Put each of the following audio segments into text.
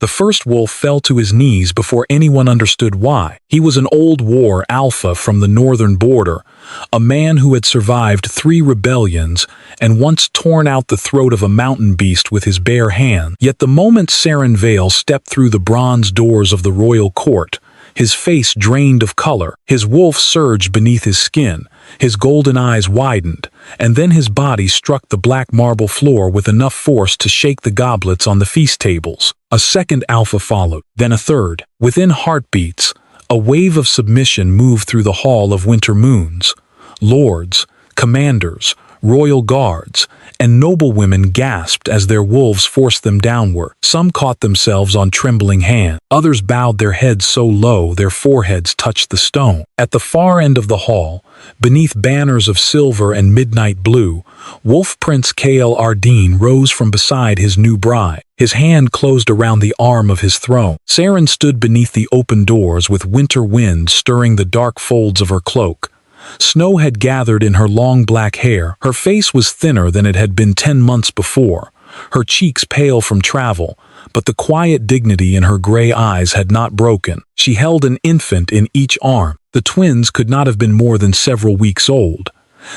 The first wolf fell to his knees before anyone understood why. He was an old war alpha from the northern border, a man who had survived 3 rebellions and once torn out the throat of a mountain beast with his bare hand. Yet the moment Seren stepped through the bronze doors of the royal court, his face drained of color, his wolf surged beneath his skin, his golden eyes widened, and then his body struck the black marble floor with enough force to shake the goblets on the feast tables. A second alpha followed, then a third. Within heartbeats, a wave of submission moved through the Hall of Winter Moons. Lords, commanders, royal guards, and noblewomen gasped as their wolves forced them downward. Some caught themselves on trembling hands. Others bowed their heads so low their foreheads touched the stone. At the far end of the hall, beneath banners of silver and midnight blue, Wolf Prince Kael rose from beside his new bride. His hand closed around the arm of his throne. Seren stood beneath the open doors with winter wind stirring the dark folds of her cloak. Snow had gathered in her long black hair. Her face was thinner than it had been 10 months before, her cheeks pale from travel, but the quiet dignity in her gray eyes had not broken. She held an infant in each arm. The twins could not have been more than several weeks old.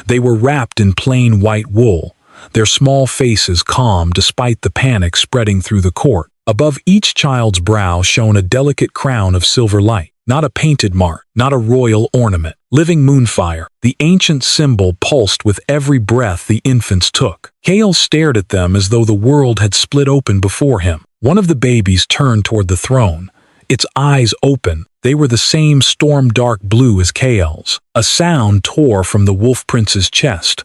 They were wrapped in plain white wool, their small faces calm despite the panic spreading through the court. Above each child's brow shone a delicate crown of silver light. Not a painted mark, not a royal ornament. Living moonfire, the ancient symbol pulsed with every breath the infants took. Kael stared at them as though the world had split open before him. One of the babies turned toward the throne, its eyes open. They were the same storm-dark blue as Kael's. A sound tore from the Wolf Prince's chest.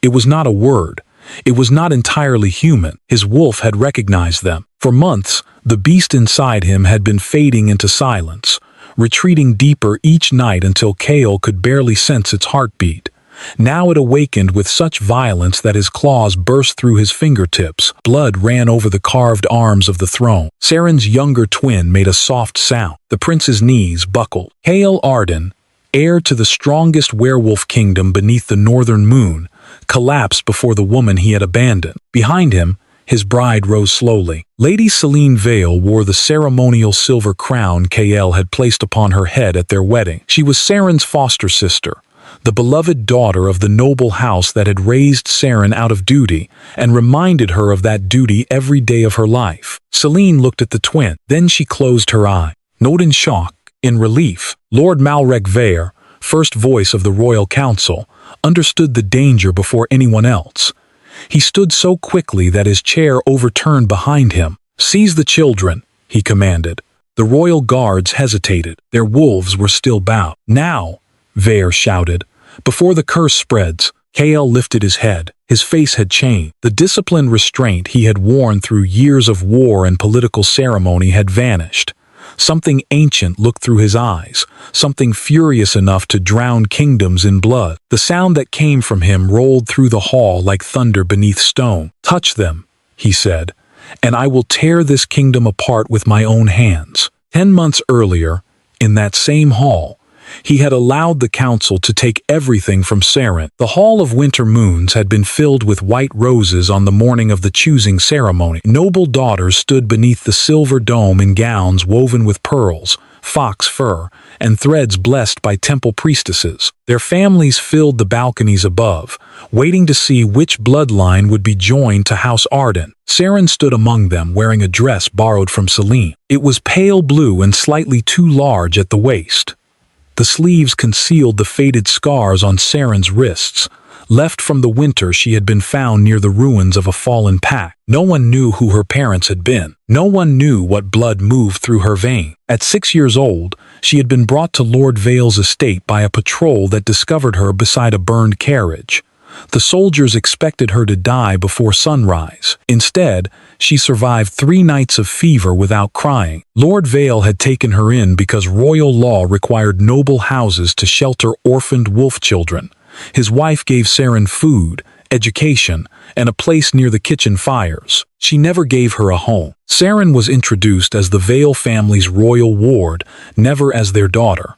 It was not a word. It was not entirely human. His wolf had recognized them. For months, the beast inside him had been fading into silence, retreating deeper each night until Kael could barely sense its heartbeat. Now it awakened with such violence that his claws burst through his fingertips. Blood ran over the carved arms of the throne. Seren's younger twin made a soft sound. The prince's knees buckled. Kael, heir to the strongest werewolf kingdom beneath the northern moon, collapsed before the woman he had abandoned. Behind him, his bride rose slowly. Lady Selene Vale wore the ceremonial silver crown Kael had placed upon her head at their wedding. She was Seren's foster sister, the beloved daughter of the noble house that had raised Seren out of duty and reminded her of that duty every day of her life. Selene looked at the twin. Then she closed her eye. Not in shock, in relief. Lord Malrek Vare, first voice of the royal council, understood the danger before anyone else. He stood so quickly that his chair overturned behind him. "Seize the children," he commanded. The royal guards hesitated. Their wolves were still bowed. "Now," Vare shouted. Before the curse spreads, Kael lifted his head. His face had changed. The disciplined restraint he had worn through years of war and political ceremony had vanished. Something ancient looked through his eyes, something furious enough to drown kingdoms in blood. The sound that came from him rolled through the hall like thunder beneath stone. "Touch them," he said, "and I will tear this kingdom apart with my own hands." 10 months earlier, in that same hall, he had allowed the council to take everything from Seren. The Hall of Winter Moons had been filled with white roses on the morning of the choosing ceremony. Noble daughters stood beneath the silver dome in gowns woven with pearls, fox fur, and threads blessed by temple priestesses. Their families filled the balconies above, waiting to see which bloodline would be joined to House Arden. Seren stood among them wearing a dress borrowed from Selene. It was pale blue and slightly too large at the waist. The sleeves concealed the faded scars on Seren's wrists, left from the winter she had been found near the ruins of a fallen pack. No one knew who her parents had been. No one knew what blood moved through her veins. At 6 years old, she had been brought to Lord Vale's estate by a patrol that discovered her beside a burned carriage. The soldiers expected her to die before sunrise. Instead, she survived 3 nights of fever without crying. Lord Vale had taken her in because royal law required noble houses to shelter orphaned wolf children. His wife gave Seren food, education, and a place near the kitchen fires. She never gave her a home. Seren was introduced as the Vale family's royal ward, never as their daughter.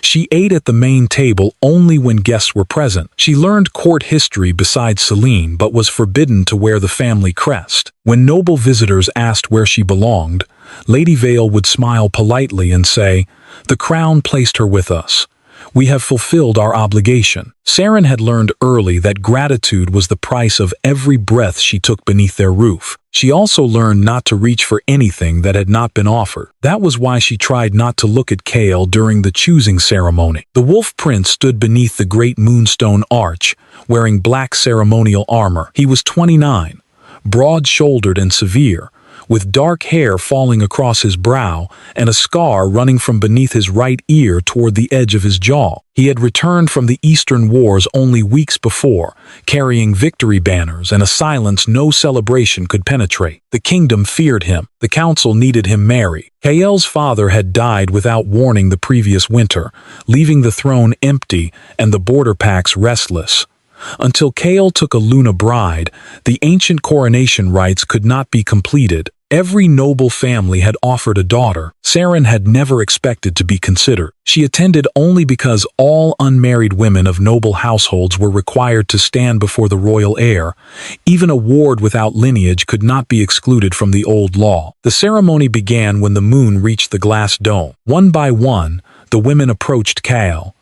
She ate at the main table only when guests were present. She learned court history besides Celine but was forbidden to wear the family crest. When noble visitors asked where she belonged, Lady Vale would smile politely and say, "The crown placed her with us. We have fulfilled our obligation." Seren had learned early that gratitude was the price of every breath she took beneath their roof. She also learned not to reach for anything that had not been offered. That was why she tried not to look at Kael during the choosing ceremony. The Wolf Prince stood beneath the great moonstone arch, wearing black ceremonial armor. He was 29, broad-shouldered and severe, with dark hair falling across his brow and a scar running from beneath his right ear toward the edge of his jaw. He had returned from the Eastern Wars only weeks before, carrying victory banners and a silence no celebration could penetrate. The kingdom feared him. The council needed him married. Kael's father had died without warning the previous winter, leaving the throne empty and the border packs restless. Until Kael took a Luna bride, the ancient coronation rites could not be completed. Every noble family had offered a daughter. Seren had never expected to be considered. She attended only because all unmarried women of noble households were required to stand before the royal heir. Even a ward without lineage could not be excluded from the old law. The ceremony began when the moon reached the glass dome. One by one, the women approached Kael.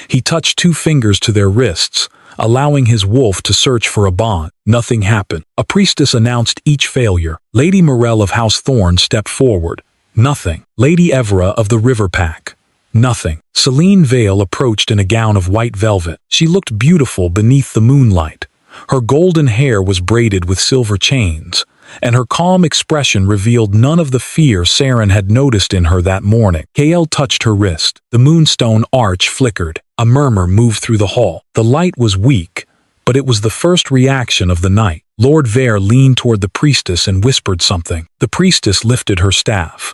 He touched 2 fingers to their wrists, allowing his wolf to search for a bond. Nothing happened. A priestess announced each failure. Lady Morell of House Thorn stepped forward. Nothing. Lady Evra of the River Pack. Nothing. Celine Vale approached in a gown of white velvet. She looked beautiful beneath the moonlight. Her golden hair was braided with silver chains, and her calm expression revealed none of the fear Seren had noticed in her that morning. Kael touched her wrist. The moonstone arch flickered. A murmur moved through the hall. The light was weak, but it was the first reaction of the night. Lord Vare leaned toward the priestess and whispered something. The priestess lifted her staff.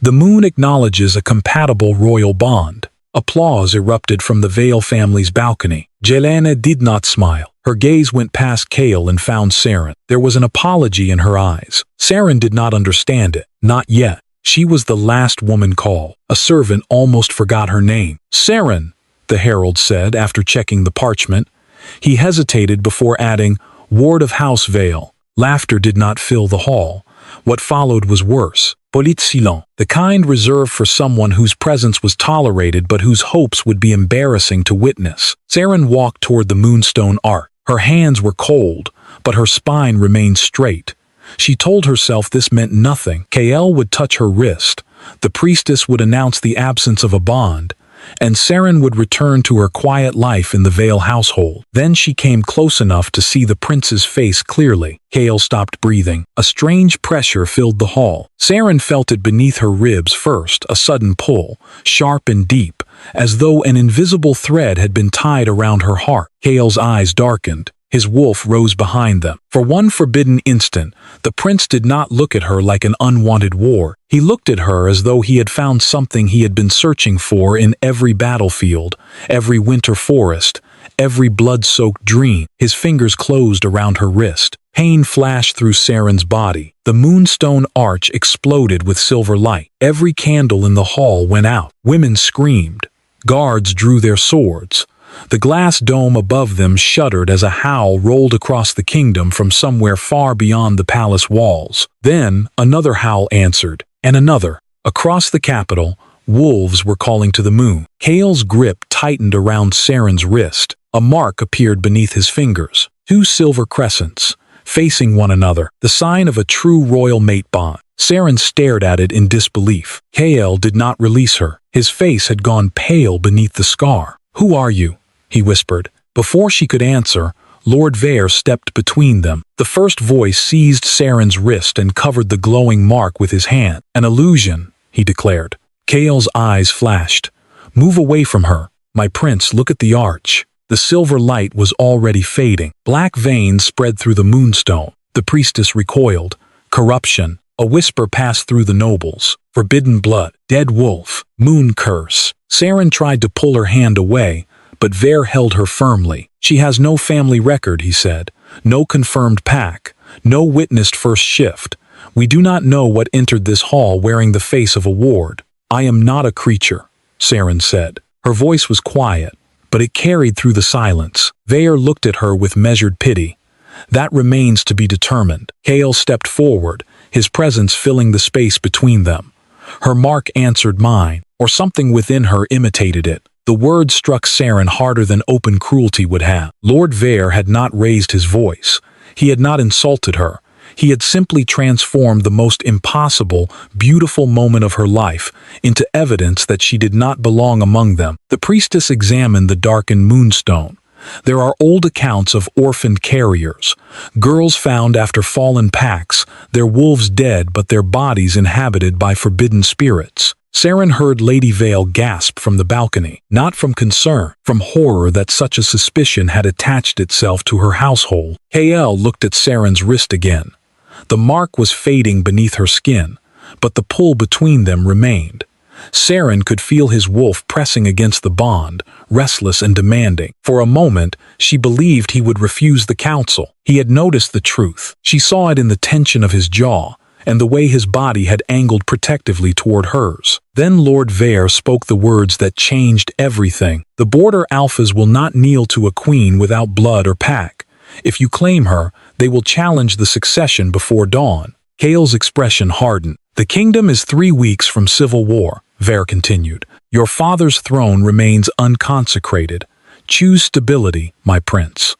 The moon acknowledges a compatible royal bond. Applause erupted from the Vale family's balcony. Jelena did not smile. Her gaze went past Kael and found Seren. There was an apology in her eyes. Seren did not understand it. Not yet. She was the last woman called. A servant almost forgot her name. "Seren," the herald said after checking the parchment. He hesitated before adding, "Ward of House Vale." Laughter did not fill the hall. What followed was worse. Polit silence, the kind reserved for someone whose presence was tolerated but whose hopes would be embarrassing to witness. Seren walked toward the moonstone arch. Her hands were cold, but her spine remained straight. She told herself this meant nothing. Kael would touch her wrist, the priestess would announce the absence of a bond, and Seren would return to her quiet life in the Vale household. Then she came close enough to see the prince's face clearly. Kael stopped breathing. A strange pressure filled the hall. Seren felt it beneath her ribs first, a sudden pull, sharp and deep, as though an invisible thread had been tied around her heart. Kael's eyes darkened. His wolf rose behind them. For one forbidden instant, the prince did not look at her like an unwanted ward. He looked at her as though he had found something he had been searching for in every battlefield, every winter forest, every blood-soaked dream. His fingers closed around her wrist. Pain flashed through Seren's body. The moonstone arch exploded with silver light. Every candle in the hall went out. Women screamed. Guards drew their swords. The glass dome above them shuddered as a howl rolled across the kingdom from somewhere far beyond the palace walls. Then another howl answered, and another. Across the capital, wolves were calling to the moon. Kael's grip tightened around Seren's wrist. A mark appeared beneath his fingers. 2 silver crescents, facing one another, the sign of a true royal mate bond. Seren stared at it in disbelief. Kael did not release her. His face had gone pale beneath the scar. "Who are you?" he whispered. Before she could answer, Lord Vare stepped between them. The first voice seized Seren's wrist and covered the glowing mark with his hand. "An illusion," he declared. Kael's eyes flashed. "Move away from her. My prince, look at the arch." The silver light was already fading. Black veins spread through the moonstone. The priestess recoiled. "Corruption." A whisper passed through the nobles. "Forbidden blood. Dead wolf. Moon curse." Seren tried to pull her hand away, but Vare held her firmly. "She has no family record," he said. "No confirmed pack. No witnessed first shift. We do not know what entered this hall wearing the face of a ward." "I am not a creature," Seren said. Her voice was quiet, but it carried through the silence. Vare looked at her with measured pity. That remains to be determined. Kael stepped forward, his presence filling the space between them. Her mark answered mine, or something within her imitated it. The word struck Seren harder than open cruelty would have. Lord Vare had not raised his voice. He had not insulted her. He had simply transformed the most impossible, beautiful moment of her life into evidence that she did not belong among them. The priestess examined the darkened moonstone. There are old accounts of orphaned carriers, girls found after fallen packs, their wolves dead but their bodies inhabited by forbidden spirits. Seren heard Lady Vale gasp from the balcony, not from concern, from horror that such a suspicion had attached itself to her household. Kael looked at Seren's wrist again. The mark was fading beneath her skin, but the pull between them remained. Seren could feel his wolf pressing against the bond, restless and demanding. For a moment, she believed he would refuse the counsel. He had noticed the truth. She saw it in the tension of his jaw, and the way his body had angled protectively toward hers. Then Lord Vare spoke the words that changed everything. The border alphas will not kneel to a queen without blood or pack. If you claim her, they will challenge the succession before dawn. Kael's expression hardened. The kingdom is 3 weeks from civil war, Vare continued. Your father's throne remains unconsecrated. Choose stability, my prince.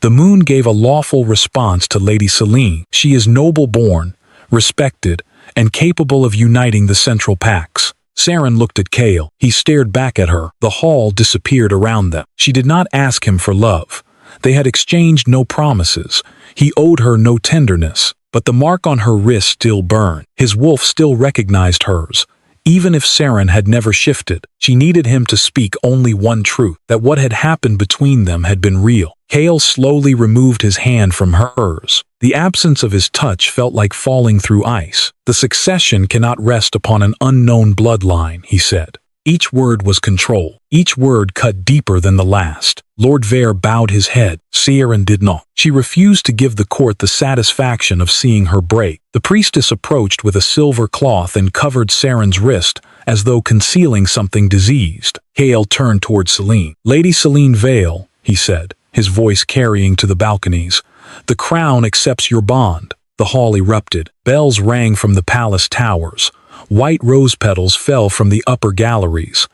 The moon gave a lawful response to Lady Selene. She is noble-born, respected, and capable of uniting the central packs. Seren looked at Kael. He stared back at her. The hall disappeared around them. She did not ask him for love. They had exchanged no promises. He owed her no tenderness, but the mark on her wrist still burned. His wolf still recognized hers. Even if Seren had never shifted, she needed him to speak only one truth, that what had happened between them had been real. Kael slowly removed his hand from hers. The absence of his touch felt like falling through ice. The succession cannot rest upon an unknown bloodline, he said. Each word was control. Each word cut deeper than the last. Lord Vare bowed his head. Seren did not. She refused to give the court the satisfaction of seeing her break. The priestess approached with a silver cloth and covered Seren's wrist, as though concealing something diseased. Kael turned toward Selene. Lady Selene Vale, he said, his voice carrying to the balconies. The crown accepts your bond. The hall erupted. Bells rang from the palace towers. White rose petals fell from the upper galleries.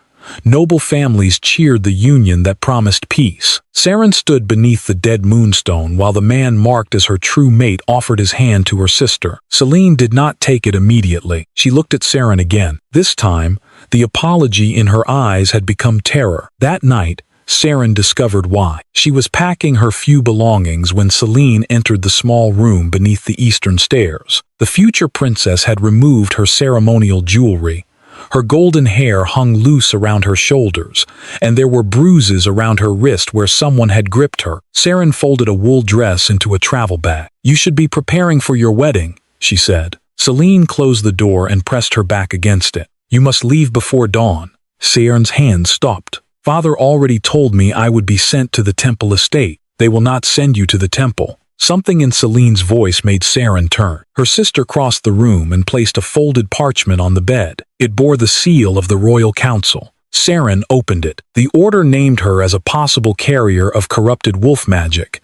Noble families cheered the union that promised peace. Seren stood beneath the dead moonstone while the man marked as her true mate offered his hand to her sister. Selene did not take it immediately. She looked at Seren again. This time, the apology in her eyes had become terror. That night, Seren discovered why. She was packing her few belongings when Selene entered the small room beneath the eastern stairs. The future princess had removed her ceremonial jewelry. Her golden hair hung loose around her shoulders, and there were bruises around her wrist where someone had gripped her. Seren folded a wool dress into a travel bag. You should be preparing for your wedding, she said. Selene closed the door and pressed her back against it. You must leave before dawn. Seren's hand stopped. Father already told me I would be sent to the temple estate. They will not send you to the temple. Something in Selene's voice made Seren turn. Her sister crossed the room and placed a folded parchment on the bed. It bore the seal of the royal council. Seren opened it. The order named her as a possible carrier of corrupted wolf magic.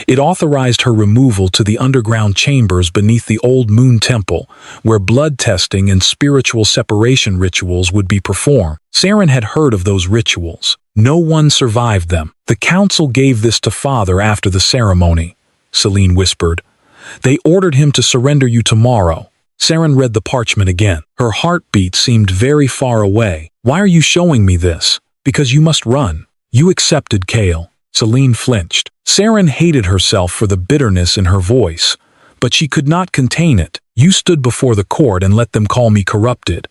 It authorized her removal to the underground chambers beneath the old moon temple, where blood testing and spiritual separation rituals would be performed. Seren had heard of those rituals. No one survived them. The council gave this to Father after the ceremony, Selene whispered. They ordered him to surrender you tomorrow. Seren read the parchment again. Her heartbeat seemed very far away. Why are you showing me this? Because you must run. You accepted Kael. Selene flinched. Seren hated herself for the bitterness in her voice, but she could not contain it. You stood before the court and let them call me corrupted.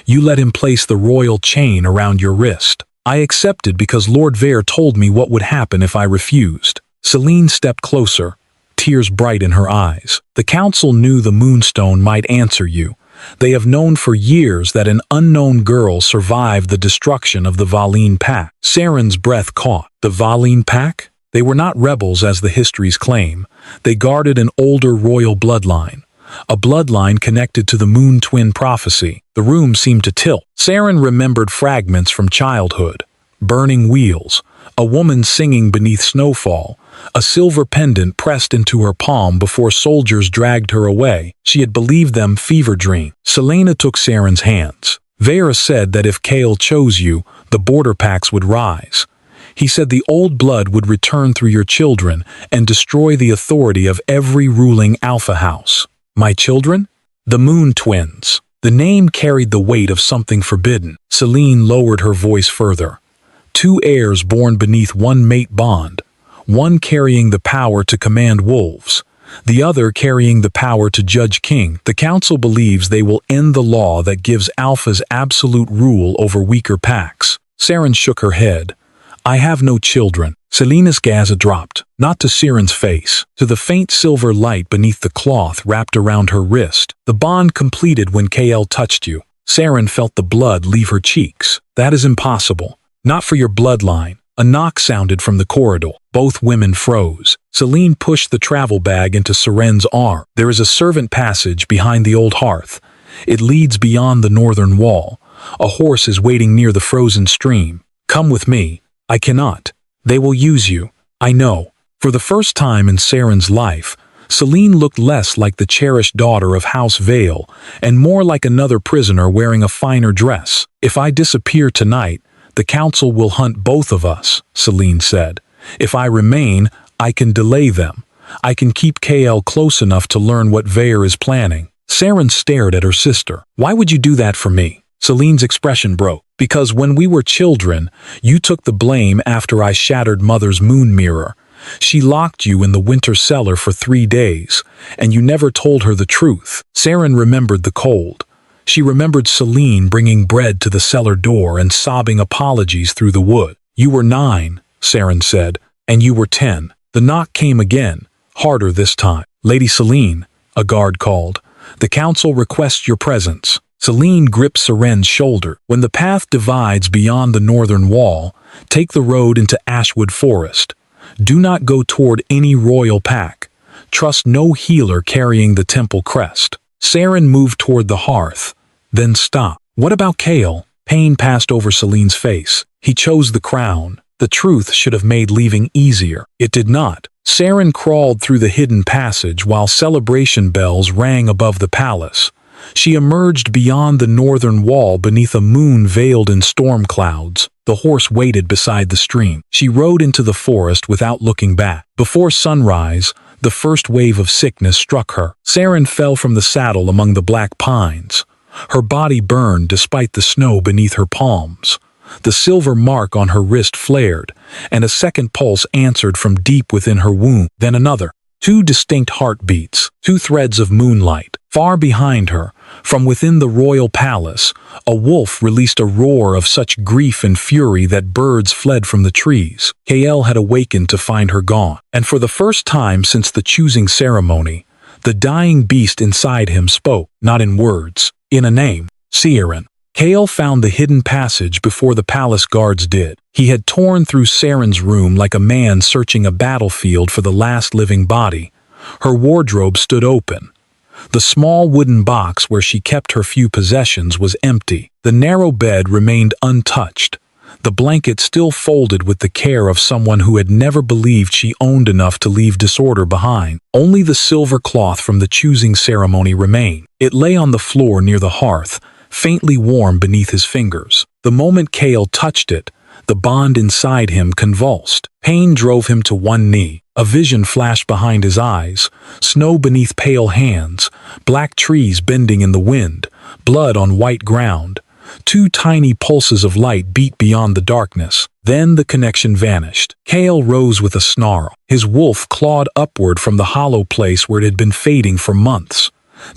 You let him place the royal chain around your wrist. I accepted because Lord Vare told me what would happen if I refused. Selene stepped closer, tears bright in her eyes. The council knew the moonstone might answer you. They have known for years that an unknown girl survived the destruction of the Valine pack. Seren's breath caught. The Valine pack? They were not rebels as the histories claim. They guarded an older royal bloodline. A bloodline connected to the moon twin prophecy. The room seemed to tilt. Seren remembered fragments from childhood. burning wheels, a woman singing beneath snowfall, a silver pendant pressed into her palm before soldiers dragged her away. She had believed them fever dream. Selena took Seren's hands. Vera said that if Kael chose you, the border pacts would rise. He said the old blood would return through your children and destroy the authority of every ruling alpha house. My children? The Moon Twins. The name carried the weight of something forbidden. Selene lowered her voice further. 2 heirs born beneath one mate bond, one carrying the power to command wolves, the other carrying the power to judge king. The council believes they will end the law that gives alphas absolute rule over weaker packs. Seren shook her head. I have no children. Selena's gaze dropped, not to Seren's face, to the faint silver light beneath the cloth wrapped around her wrist. The bond completed when Kael touched you. Seren felt the blood leave her cheeks. That is impossible. Not for your bloodline. A knock sounded from the corridor. Both women froze. Selene pushed the travel bag into Seren's arm. There is a servant passage behind the old hearth. It leads beyond the northern wall. A horse is waiting near the frozen stream. Come with me. I cannot. They will use you. I know. For the first time in Seren's life, Selene looked less like the cherished daughter of House Vale and more like another prisoner wearing a finer dress. If I disappear tonight, the council will hunt both of us, Selene said. If I remain, I can delay them. I can keep Kael close enough to learn what Vare is planning. Seren stared at her sister. Why would you do that for me? Selene's expression broke. Because when we were children, you took the blame after I shattered Mother's moon mirror. She locked you in the winter cellar for 3 days, and you never told her the truth. Seren remembered the cold. She remembered Selene bringing bread to the cellar door and sobbing apologies through the wood. You were 9, Seren said, and you were 10. The knock came again, harder this time. Lady Selene, a guard called. The council requests your presence. Selene gripped Seren's shoulder. When the path divides beyond the northern wall, take the road into Ashwood Forest. Do not go toward any royal pack. Trust no healer carrying the temple crest. Seren moved toward the hearth, then stopped. What about Kael? Pain passed over Selene's face. He chose the crown. The truth should have made leaving easier. It did not. Seren crawled through the hidden passage while celebration bells rang above the palace. She emerged beyond the northern wall beneath a moon veiled in storm clouds. The horse waited beside the stream. She rode into the forest without looking back. Before sunrise, the first wave of sickness struck her. Seren fell from the saddle among the black pines. Her body burned despite the snow beneath her palms. The silver mark on her wrist flared, and a second pulse answered from deep within her womb. Then another. 2 distinct heartbeats, 2 threads of moonlight. Far behind her, from within the royal palace, a wolf released a roar of such grief and fury that birds fled from the trees. Kael had awakened to find her gone, and for the first time since the choosing ceremony, the dying beast inside him spoke, not in words, in a name, Seren. Kael found the hidden passage before the palace guards did. He had torn through Seren's room like a man searching a battlefield for the last living body. Her wardrobe stood open. The small wooden box where she kept her few possessions was empty. The narrow bed remained untouched, the blanket still folded with the care of someone who had never believed she owned enough to leave disorder behind. Only the silver cloth from the choosing ceremony remained. It lay on the floor near the hearth, faintly warm beneath his fingers. The moment Kael touched it, the bond inside him convulsed. Pain drove him to one knee. A vision flashed behind his eyes, snow beneath pale hands, black trees bending in the wind, blood on white ground. 2 tiny pulses of light beat beyond the darkness. Then the connection vanished. Kael rose with a snarl. His wolf clawed upward from the hollow place where it had been fading for months.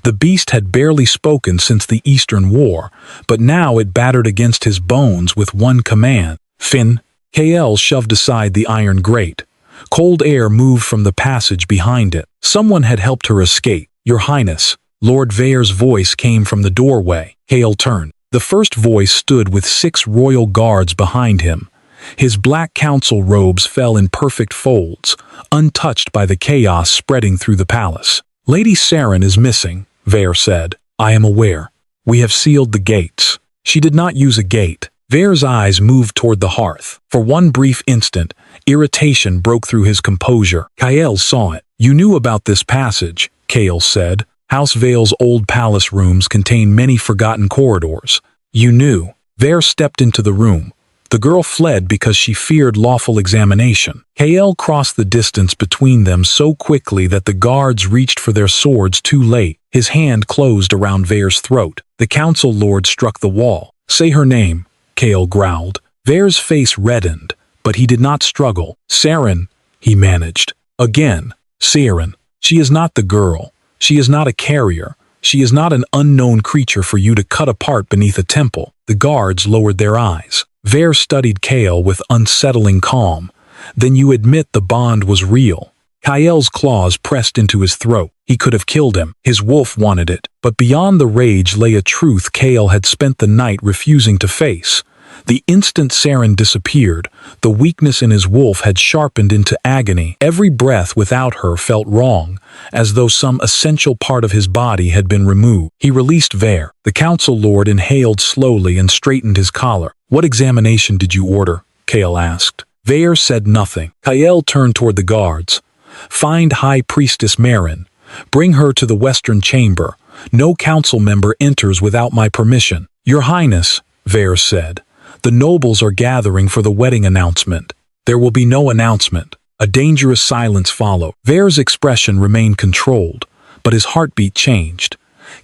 The beast had barely spoken since the Eastern War, but now it battered against his bones with one command. Fin. Kael shoved aside the iron grate. Cold air moved from the passage behind it. Someone had helped her escape. Your Highness. Lord Vare's voice came from the doorway. Kael turned. The first voice stood with 6 royal guards behind him. His black council robes fell in perfect folds, untouched by the chaos spreading through the palace. Lady Seren is missing, Vare said. I am aware. We have sealed the gates. She did not use a gate. Vare's eyes moved toward the hearth. For one brief instant, irritation broke through his composure. Kael saw it. "You knew about this passage," Kael said. "House Vale's old palace rooms contain many forgotten corridors. You knew." Vare stepped into the room. The girl fled because she feared lawful examination. Kael crossed the distance between them so quickly that the guards reached for their swords too late. His hand closed around Vare's throat. The council lord struck the wall. "Say her name," Kael growled. Vare's face reddened, but he did not struggle. "Seren," he managed. "Again, Seren. She is not the girl. She is not a carrier. She is not an unknown creature for you to cut apart beneath a temple." The guards lowered their eyes. Vare studied Kael with unsettling calm. "Then you admit the bond was real." Kael's claws pressed into his throat. He could have killed him. His wolf wanted it. But beyond the rage lay a truth Kael had spent the night refusing to face. The instant Seren disappeared, the weakness in his wolf had sharpened into agony. Every breath without her felt wrong, as though some essential part of his body had been removed. He released Vare. The council lord inhaled slowly and straightened his collar. "What examination did you order?" Kael asked. Vare said nothing. Kael turned toward the guards. "Find High Priestess Meren. Bring her to the western chamber. No council member enters without my permission." "Your Highness," Vare said, "the nobles are gathering for the wedding announcement." "There will be no announcement." A dangerous silence followed. Vare's expression remained controlled, but his heartbeat changed.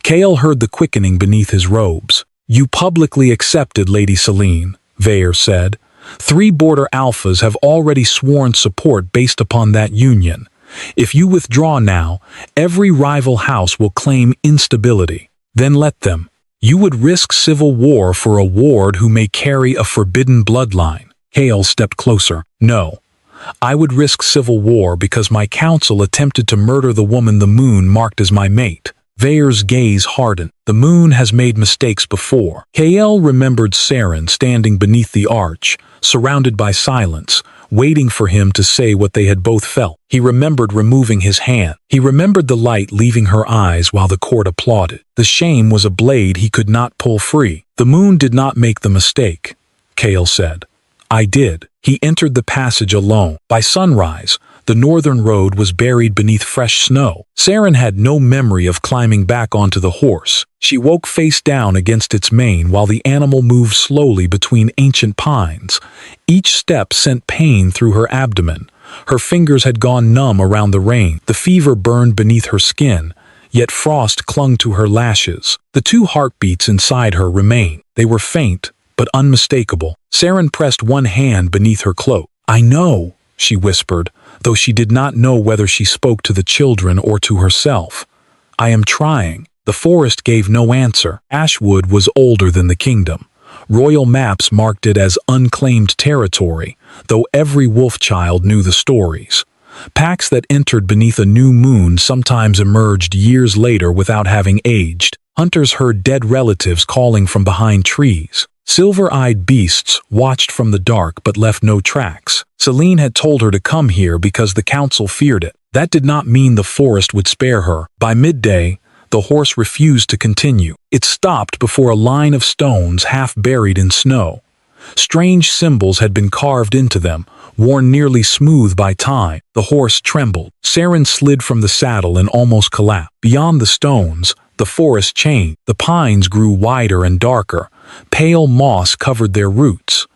Kael heard the quickening beneath his robes. "You publicly accepted Lady Selene," Vare said. "3 border alphas have already sworn support based upon that union. If you withdraw now, every rival house will claim instability. Then let them. You would risk civil war for a ward who may carry a forbidden bloodline." Kael stepped closer. "No. I would risk civil war because my council attempted to murder the woman the moon marked as my mate." Vare's gaze hardened. "The moon has made mistakes before." Kael remembered Seren standing beneath the arch, surrounded by silence, waiting for him to say what they had both felt. He remembered removing his hand. He remembered the light leaving her eyes while the court applauded. The shame was a blade he could not pull free. "The moon did not make the mistake," Kael said. "I did." He entered the passage alone. By sunrise, the northern road was buried beneath fresh snow. Seren had no memory of climbing back onto the horse. She woke face down against its mane while the animal moved slowly between ancient pines. Each step sent pain through her abdomen. Her fingers had gone numb around the rein. The fever burned beneath her skin, yet frost clung to her lashes. The 2 heartbeats inside her remained. They were faint, but unmistakable. Seren pressed one hand beneath her cloak. "I know," she whispered, though she did not know whether she spoke to the children or to herself. "I am trying." The forest gave no answer. Ashwood was older than the kingdom. Royal maps marked it as unclaimed territory, though every wolf child knew the stories. Packs that entered beneath a new moon sometimes emerged years later without having aged. Hunters heard dead relatives calling from behind trees. Silver-eyed beasts watched from the dark but left no tracks. Selene had told her to come here because the council feared it. That did not mean the forest would spare her. By midday, the horse refused to continue. It stopped before a line of stones half buried in snow. Strange symbols had been carved into them, worn nearly smooth by time. The horse trembled. Seren slid from the saddle and almost collapsed. Beyond the stones, the forest changed. The pines grew wider and darker. Pale moss covered their roots.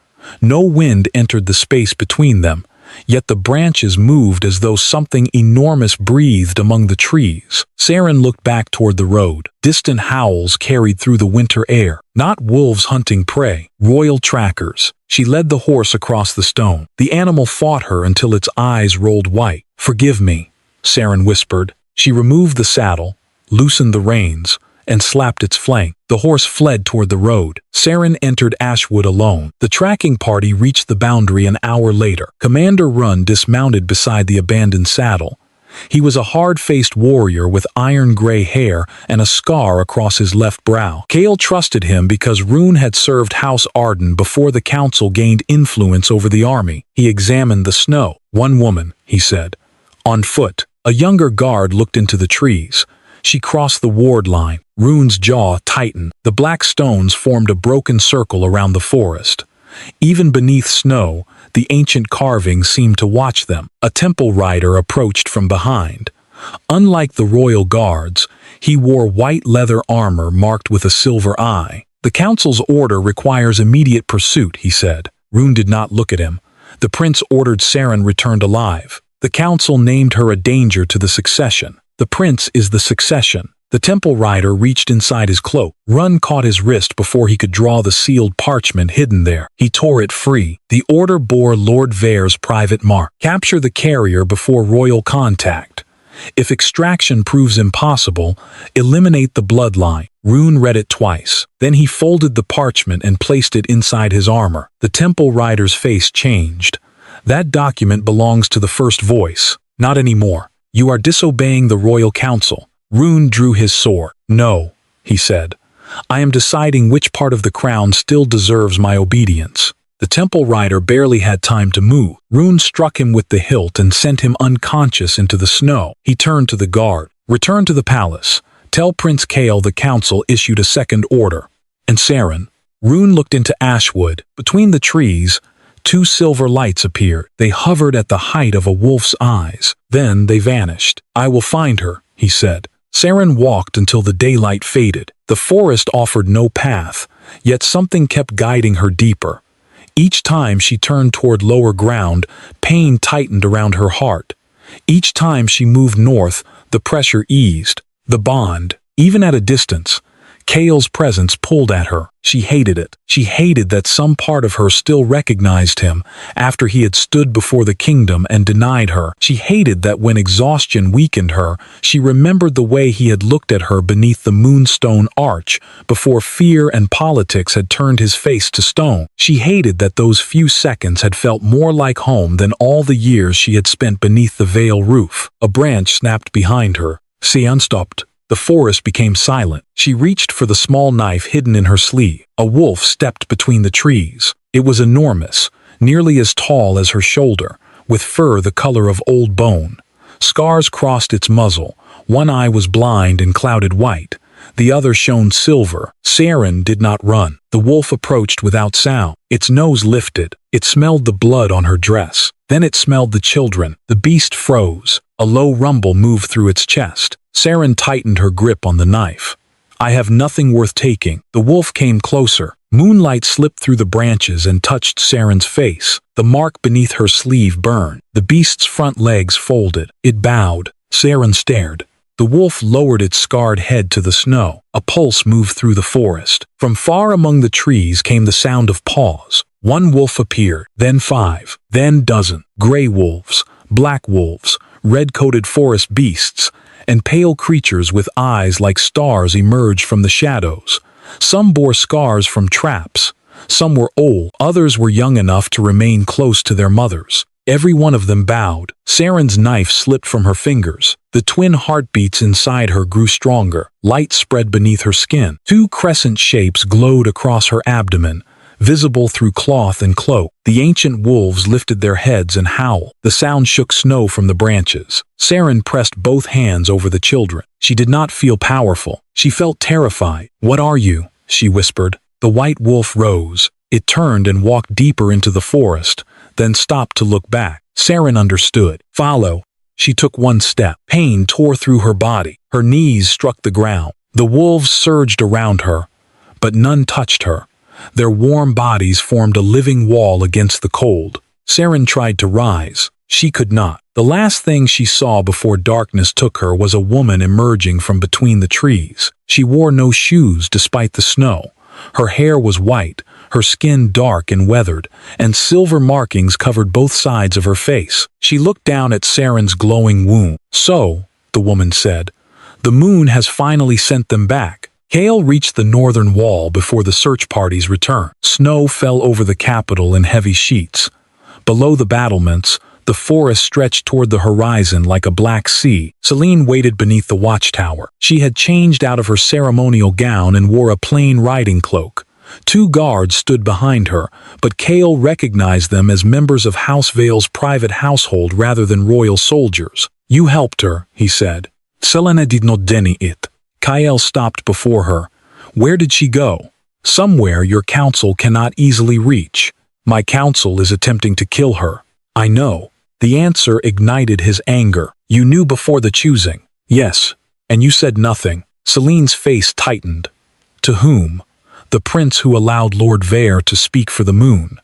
No wind entered the space between them, yet the branches moved as though something enormous breathed among the trees. Seren looked back toward the road. Distant howls carried through the winter air. Not wolves hunting prey, royal trackers. She led the horse across the stone. The animal fought her until its eyes rolled white. "Forgive me," Seren whispered. She removed the saddle, loosened the reins, and slapped its flank. The horse fled toward the road. Seren entered Ashwood alone. The tracking party reached the boundary an hour later. Commander Run dismounted beside the abandoned saddle. He was a hard-faced warrior with iron-gray hair and a scar across his left brow. Kael trusted him because Rune had served House Arden before the council gained influence over the army. He examined the snow. "One woman," he said. "On foot." A younger guard looked into the trees. She crossed the ward line. Rune's jaw tightened. The black stones formed a broken circle around the forest. Even beneath snow, the ancient carvings seemed to watch them. A temple rider approached from behind. Unlike the royal guards, he wore white leather armor marked with a silver eye. "The council's order requires immediate pursuit," he said. Rune did not look at him. The prince ordered Seren returned alive. The council named her a danger to the succession. The prince is the succession. The temple rider reached inside his cloak. Rune caught his wrist before he could draw the sealed parchment hidden there. He tore it free. The order bore Lord Vare's private mark. Capture the carrier before royal contact. If extraction proves impossible, eliminate the bloodline. Rune read it twice. Then he folded the parchment and placed it inside his armor. The temple rider's face changed. "That document belongs to the first voice. Not anymore. You are disobeying the royal council." Rune drew his sword. "No," he said. "I am deciding which part of the crown still deserves my obedience." The temple rider barely had time to move. Rune struck him with the hilt and sent him unconscious into the snow. He turned to the guard. "Return to the palace. Tell Prince Kael the council issued a second order." "And Seren?" Rune looked into Ashwood. Between the trees, two silver lights appeared. They hovered at the height of a wolf's eyes. Then they vanished. "I will find her," he said. Seren walked until the daylight faded. The forest offered no path, yet something kept guiding her deeper. Each time she turned toward lower ground, pain tightened around her heart. Each time she moved north, the pressure eased. The bond, even at a distance. Kael's presence pulled at her. She hated it. She hated that some part of her still recognized him after he had stood before the kingdom and denied her. She hated that when exhaustion weakened her, she remembered the way he had looked at her beneath the moonstone arch before fear and politics had turned his face to stone. She hated that those few seconds had felt more like home than all the years she had spent beneath the veil roof. A branch snapped behind her. Seren stopped. The forest became silent. She reached for the small knife hidden in her sleeve. A wolf stepped between the trees. It was enormous, nearly as tall as her shoulder, with fur the color of old bone. Scars crossed its muzzle. One eye was blind and clouded white. The other shone silver. Seren did not run. The wolf approached without sound. Its nose lifted. It smelled the blood on her dress. Then it smelled the children. The beast froze. A low rumble moved through its chest. Seren tightened her grip on the knife. "I have nothing worth taking." The wolf came closer. Moonlight slipped through the branches and touched Seren's face. The mark beneath her sleeve burned. The beast's front legs folded. It bowed. Seren stared. The wolf lowered its scarred head to the snow. A pulse moved through the forest. From far among the trees came the sound of paws. One wolf appeared, then 5, then dozen. Gray wolves, black wolves, red-coated forest beasts, and pale creatures with eyes like stars emerged from the shadows. Some bore scars from traps. Some were old. Others were young enough to remain close to their mothers. Every one of them bowed. Seren's knife slipped from her fingers. The twin heartbeats inside her grew stronger. Light spread beneath her skin. 2 crescent shapes glowed across her abdomen, visible through cloth and cloak. The ancient wolves lifted their heads and howled. The sound shook snow from the branches. Seren pressed both hands over the children. She did not feel powerful. She felt terrified. "What are you?" she whispered. The white wolf rose. It turned and walked deeper into the forest, then stopped to look back. Seren understood. "Follow." She took one step. Pain tore through her body. Her knees struck the ground. The wolves surged around her, but none touched her. Their warm bodies formed a living wall against the cold. Seren tried to rise. She could not. The last thing she saw before darkness took her was a woman emerging from between the trees. She wore no shoes despite the snow. Her hair was white, her skin dark and weathered, and silver markings covered both sides of her face. She looked down at Seren's glowing wound. "So," the woman said, "the moon has finally sent them back." Kael reached the northern wall before the search parties returned. Snow fell over the capital in heavy sheets. Below the battlements, the forest stretched toward the horizon like a black sea. Selene waited beneath the watchtower. She had changed out of her ceremonial gown and wore a plain riding cloak. 2 guards stood behind her, but Kael recognized them as members of House Vale's private household rather than royal soldiers. "You helped her," he said. Selena did not deny it. Kael stopped before her. Where did she go? Somewhere your council cannot easily reach. My council is attempting to kill her. I know. The answer ignited his anger. You knew before the choosing. Yes. And you said nothing. Celine's face tightened. To whom? The prince who allowed Lord Vere to speak for the moon.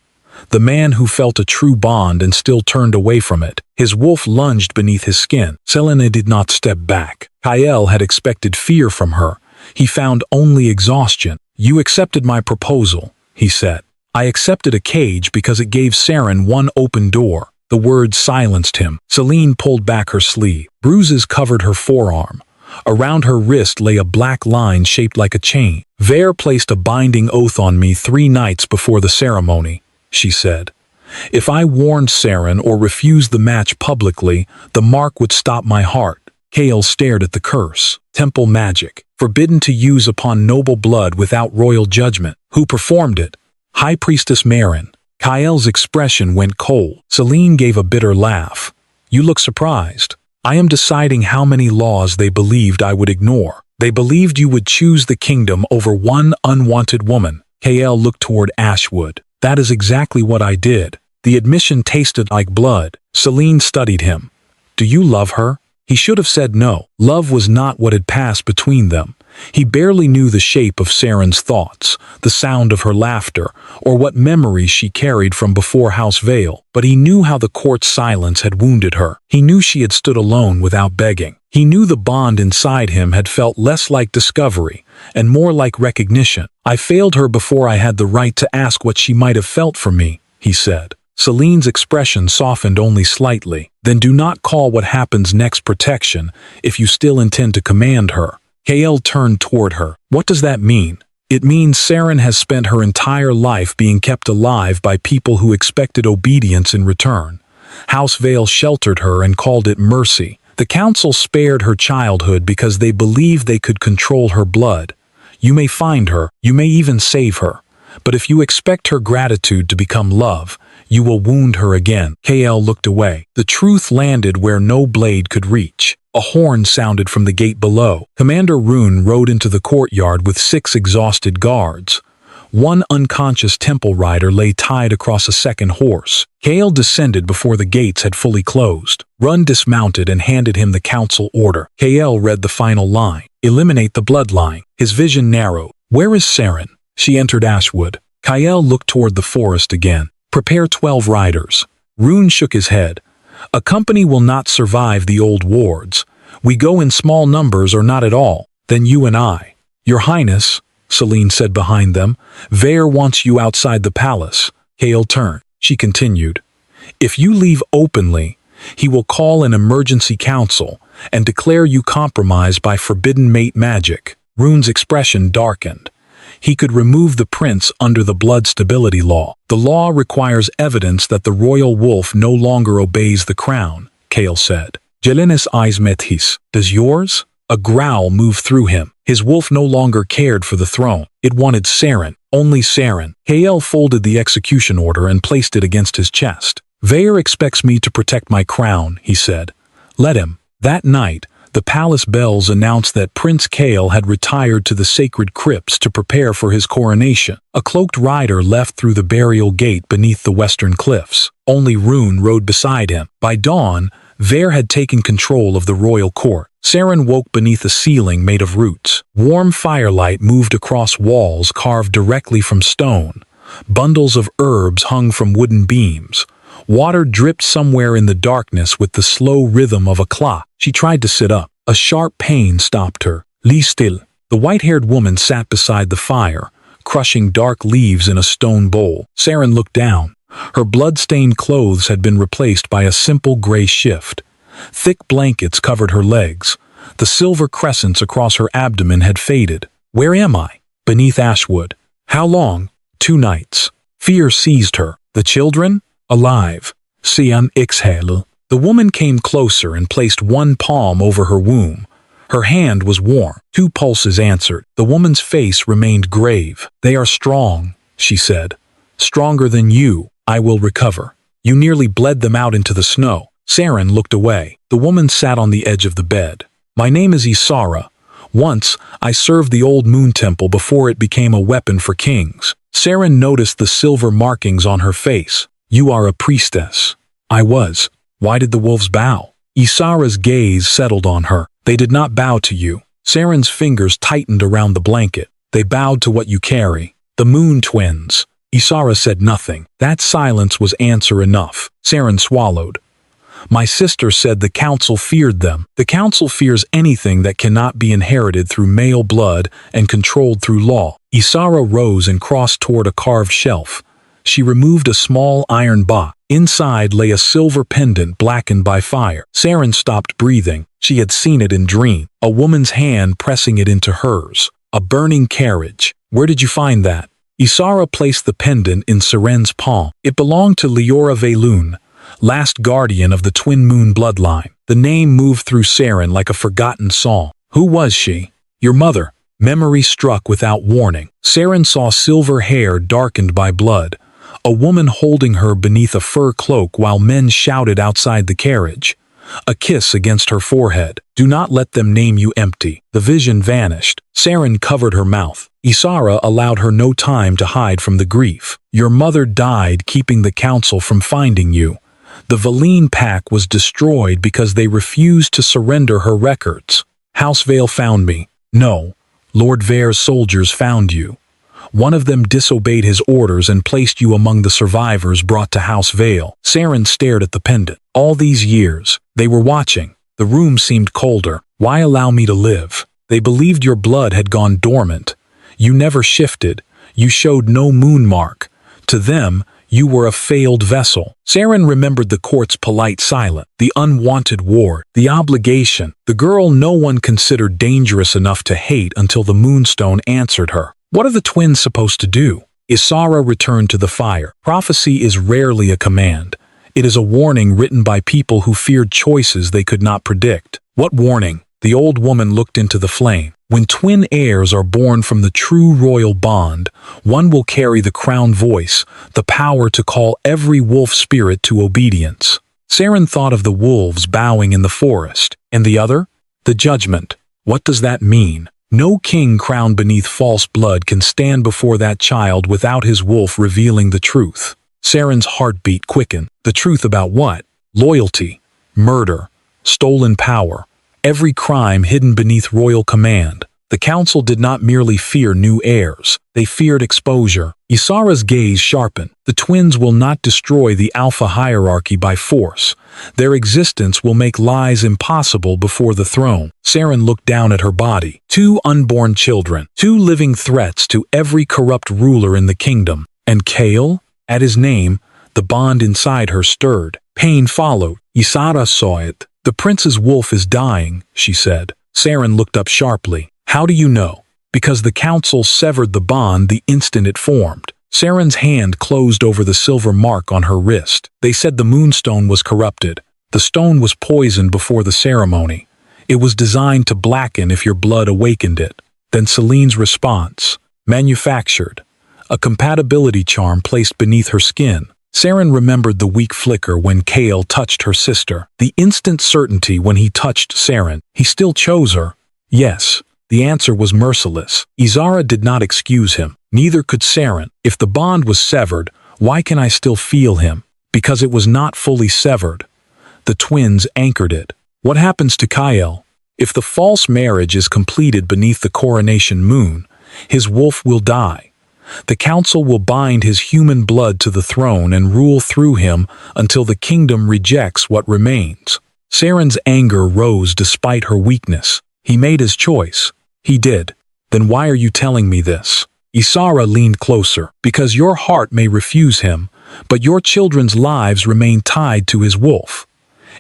The man who felt a true bond and still turned away from it. His wolf lunged beneath his skin. Selena did not step back. Kael had expected fear from her. He found only exhaustion. You accepted my proposal, he said. I accepted a cage because it gave Seren one open door. The words silenced him. Celine pulled back her sleeve. Bruises covered her forearm. Around her wrist lay a black line shaped like a chain. Vere placed a binding oath on me 3 nights before the ceremony, she said. If I warned Seren or refused the match publicly, the mark would stop my heart. Kael stared at the curse. Temple magic. Forbidden to use upon noble blood without royal judgment. Who performed it? High Priestess Seren. Kael's expression went cold. Celine gave a bitter laugh. You look surprised. I am deciding how many laws they believed I would ignore. They believed you would choose the kingdom over one unwanted woman. Kael looked toward Ashwood. That is exactly what I did. The admission tasted like blood. Celine studied him. Do you love her? He should have said no. Love was not what had passed between them. He barely knew the shape of Seren's thoughts, the sound of her laughter, or what memories she carried from before House Vale, but he knew how the court's silence had wounded her. He knew she had stood alone without begging. He knew the bond inside him had felt less like discovery and more like recognition. I failed her before I had the right to ask what she might have felt for me, he said. Celine's expression softened only slightly. Then do not call what happens next protection if you still intend to command her. Kael turned toward her. What does that mean? It means Seren has spent her entire life being kept alive by people who expected obedience in return. House Vale sheltered her and called it mercy. The council spared her childhood because they believed they could control her blood. You may find her, you may even save her. But if you expect her gratitude to become love, you will wound her again. Kael looked away. The truth landed where no blade could reach. A horn sounded from the gate below. Commander Rune rode into the courtyard with 6 exhausted guards. One unconscious temple rider lay tied across a second horse. Kael descended before the gates had fully closed. Run dismounted and handed him the council order. Kael read the final line. Eliminate the bloodline. His vision narrowed. Where is Seren? She entered Ashwood. Kael looked toward the forest again. Prepare 12 riders. Rune shook his head. A company will not survive the old wards. We go in small numbers or not at all. Then you and I. Your Highness, Celine said behind them, Vere wants you outside the palace. Kael turned. She continued. If you leave openly, he will call an emergency council and declare you compromised by forbidden mate magic. Rune's expression darkened. He could remove the prince under the blood stability law. The law requires evidence that the royal wolf no longer obeys the crown, Kael said. Jelena's eyes met his. Does yours? A growl moved through him. His wolf no longer cared for the throne. It wanted Seren, only Seren. Kael folded the execution order and placed it against his chest. Vere expects me to protect my crown, he said. Let him. That night, the palace bells announced that Prince Kael had retired to the sacred crypts to prepare for his coronation. A cloaked rider left through the burial gate beneath the western cliffs. Only Rune rode beside him. By dawn, Vere had taken control of the royal court. Seren woke beneath a ceiling made of roots. Warm firelight moved across walls carved directly from stone. Bundles of herbs hung from wooden beams. Water dripped somewhere in the darkness with the slow rhythm of a clock. She tried to sit up. A sharp pain stopped her. Lie still. The white-haired woman sat beside the fire, crushing dark leaves in a stone bowl. Seren looked down. Her blood-stained clothes had been replaced by a simple gray shift. Thick blankets covered her legs. The silver crescents across her abdomen had faded. Where am I? Beneath Ashwood. How long? 2 nights. Fear seized her. The children? Alive. Sian exhale. The woman came closer and placed one palm over her womb. Her hand was warm. 2 pulses answered. The woman's face remained grave. They are strong, she said. Stronger than you. I will recover. You nearly bled them out into the snow. Seren looked away. The woman sat on the edge of the bed. My name is Isara. Once, I served the old moon temple before it became a weapon for kings. Seren noticed the silver markings on her face. You are a priestess. I was. Why did the wolves bow? Isara's gaze settled on her. They did not bow to you. Seren's fingers tightened around the blanket. They bowed to what you carry. The moon twins. Isara said nothing. That silence was answer enough. Seren swallowed. My sister said the council feared them. The council fears anything that cannot be inherited through male blood and controlled through law. Isara rose and crossed toward a carved shelf. She removed a small iron box. Inside lay a silver pendant blackened by fire. Seren stopped breathing. She had seen it in dream. A woman's hand pressing it into hers. A burning carriage. Where did you find that? Isara placed the pendant in Seren's palm. It belonged to Leora Velun, last guardian of the twin moon bloodline. The name moved through Seren like a forgotten song. Who was she? Your mother. Memory struck without warning. Seren saw silver hair darkened by blood. A woman holding her beneath a fur cloak while men shouted outside the carriage. A kiss against her forehead. Do not let them name you empty. The vision vanished. Seren covered her mouth. Isara allowed her no time to hide from the grief. Your mother died keeping the council from finding you. The Valine pack was destroyed because they refused to surrender her records. House Vale found me. No. Lord Vare's soldiers found you. One of them disobeyed his orders and placed you among the survivors brought to House Vale. Seren stared at the pendant. All these years, they were watching. The room seemed colder. Why allow me to live? They believed your blood had gone dormant. You never shifted. You showed no moon mark. To them, you were a failed vessel. Seren remembered the court's polite silence, the unwanted war, the obligation, the girl no one considered dangerous enough to hate until the moonstone answered her. What are the twins supposed to do? Isara returned to the fire. Prophecy is rarely a command. It is a warning written by people who feared choices they could not predict. What warning? The old woman looked into the flame. When twin heirs are born from the true royal bond, one will carry the crown voice, the power to call every wolf spirit to obedience. Seren thought of the wolves bowing in the forest. And the other? The judgment. What does that mean? No king crowned beneath false blood can stand before that child without his wolf revealing the truth. Seren's heartbeat quickened. The truth about what? Loyalty, murder, stolen power, every crime hidden beneath royal command. The council did not merely fear new heirs. They feared exposure. Isara's gaze sharpened. The twins will not destroy the alpha hierarchy by force. Their existence will make lies impossible before the throne. Seren looked down at her body. 2 unborn children. 2 living threats to every corrupt ruler in the kingdom. And Kael? At his name, the bond inside her stirred. Pain followed. Isara saw it. The prince's wolf is dying, she said. Seren looked up sharply. How do you know? Because the council severed the bond the instant it formed. Seren's hand closed over the silver mark on her wrist. They said the moonstone was corrupted. The stone was poisoned before the ceremony. It was designed to blacken if your blood awakened it. Then Celine's response. Manufactured. A compatibility charm placed beneath her skin. Seren remembered the weak flicker when Kael touched her sister. The instant certainty when he touched Seren. He still chose her. Yes. The answer was merciless. Isara did not excuse him. Neither could Seren. If the bond was severed, why can I still feel him? Because it was not fully severed. The twins anchored it. What happens to Kael? If the false marriage is completed beneath the coronation moon, his wolf will die. The council will bind his human blood to the throne and rule through him until the kingdom rejects what remains. Seren's anger rose despite her weakness. He made his choice. He did. Then why are you telling me this? Isara leaned closer. Because your heart may refuse him, but your children's lives remain tied to his wolf.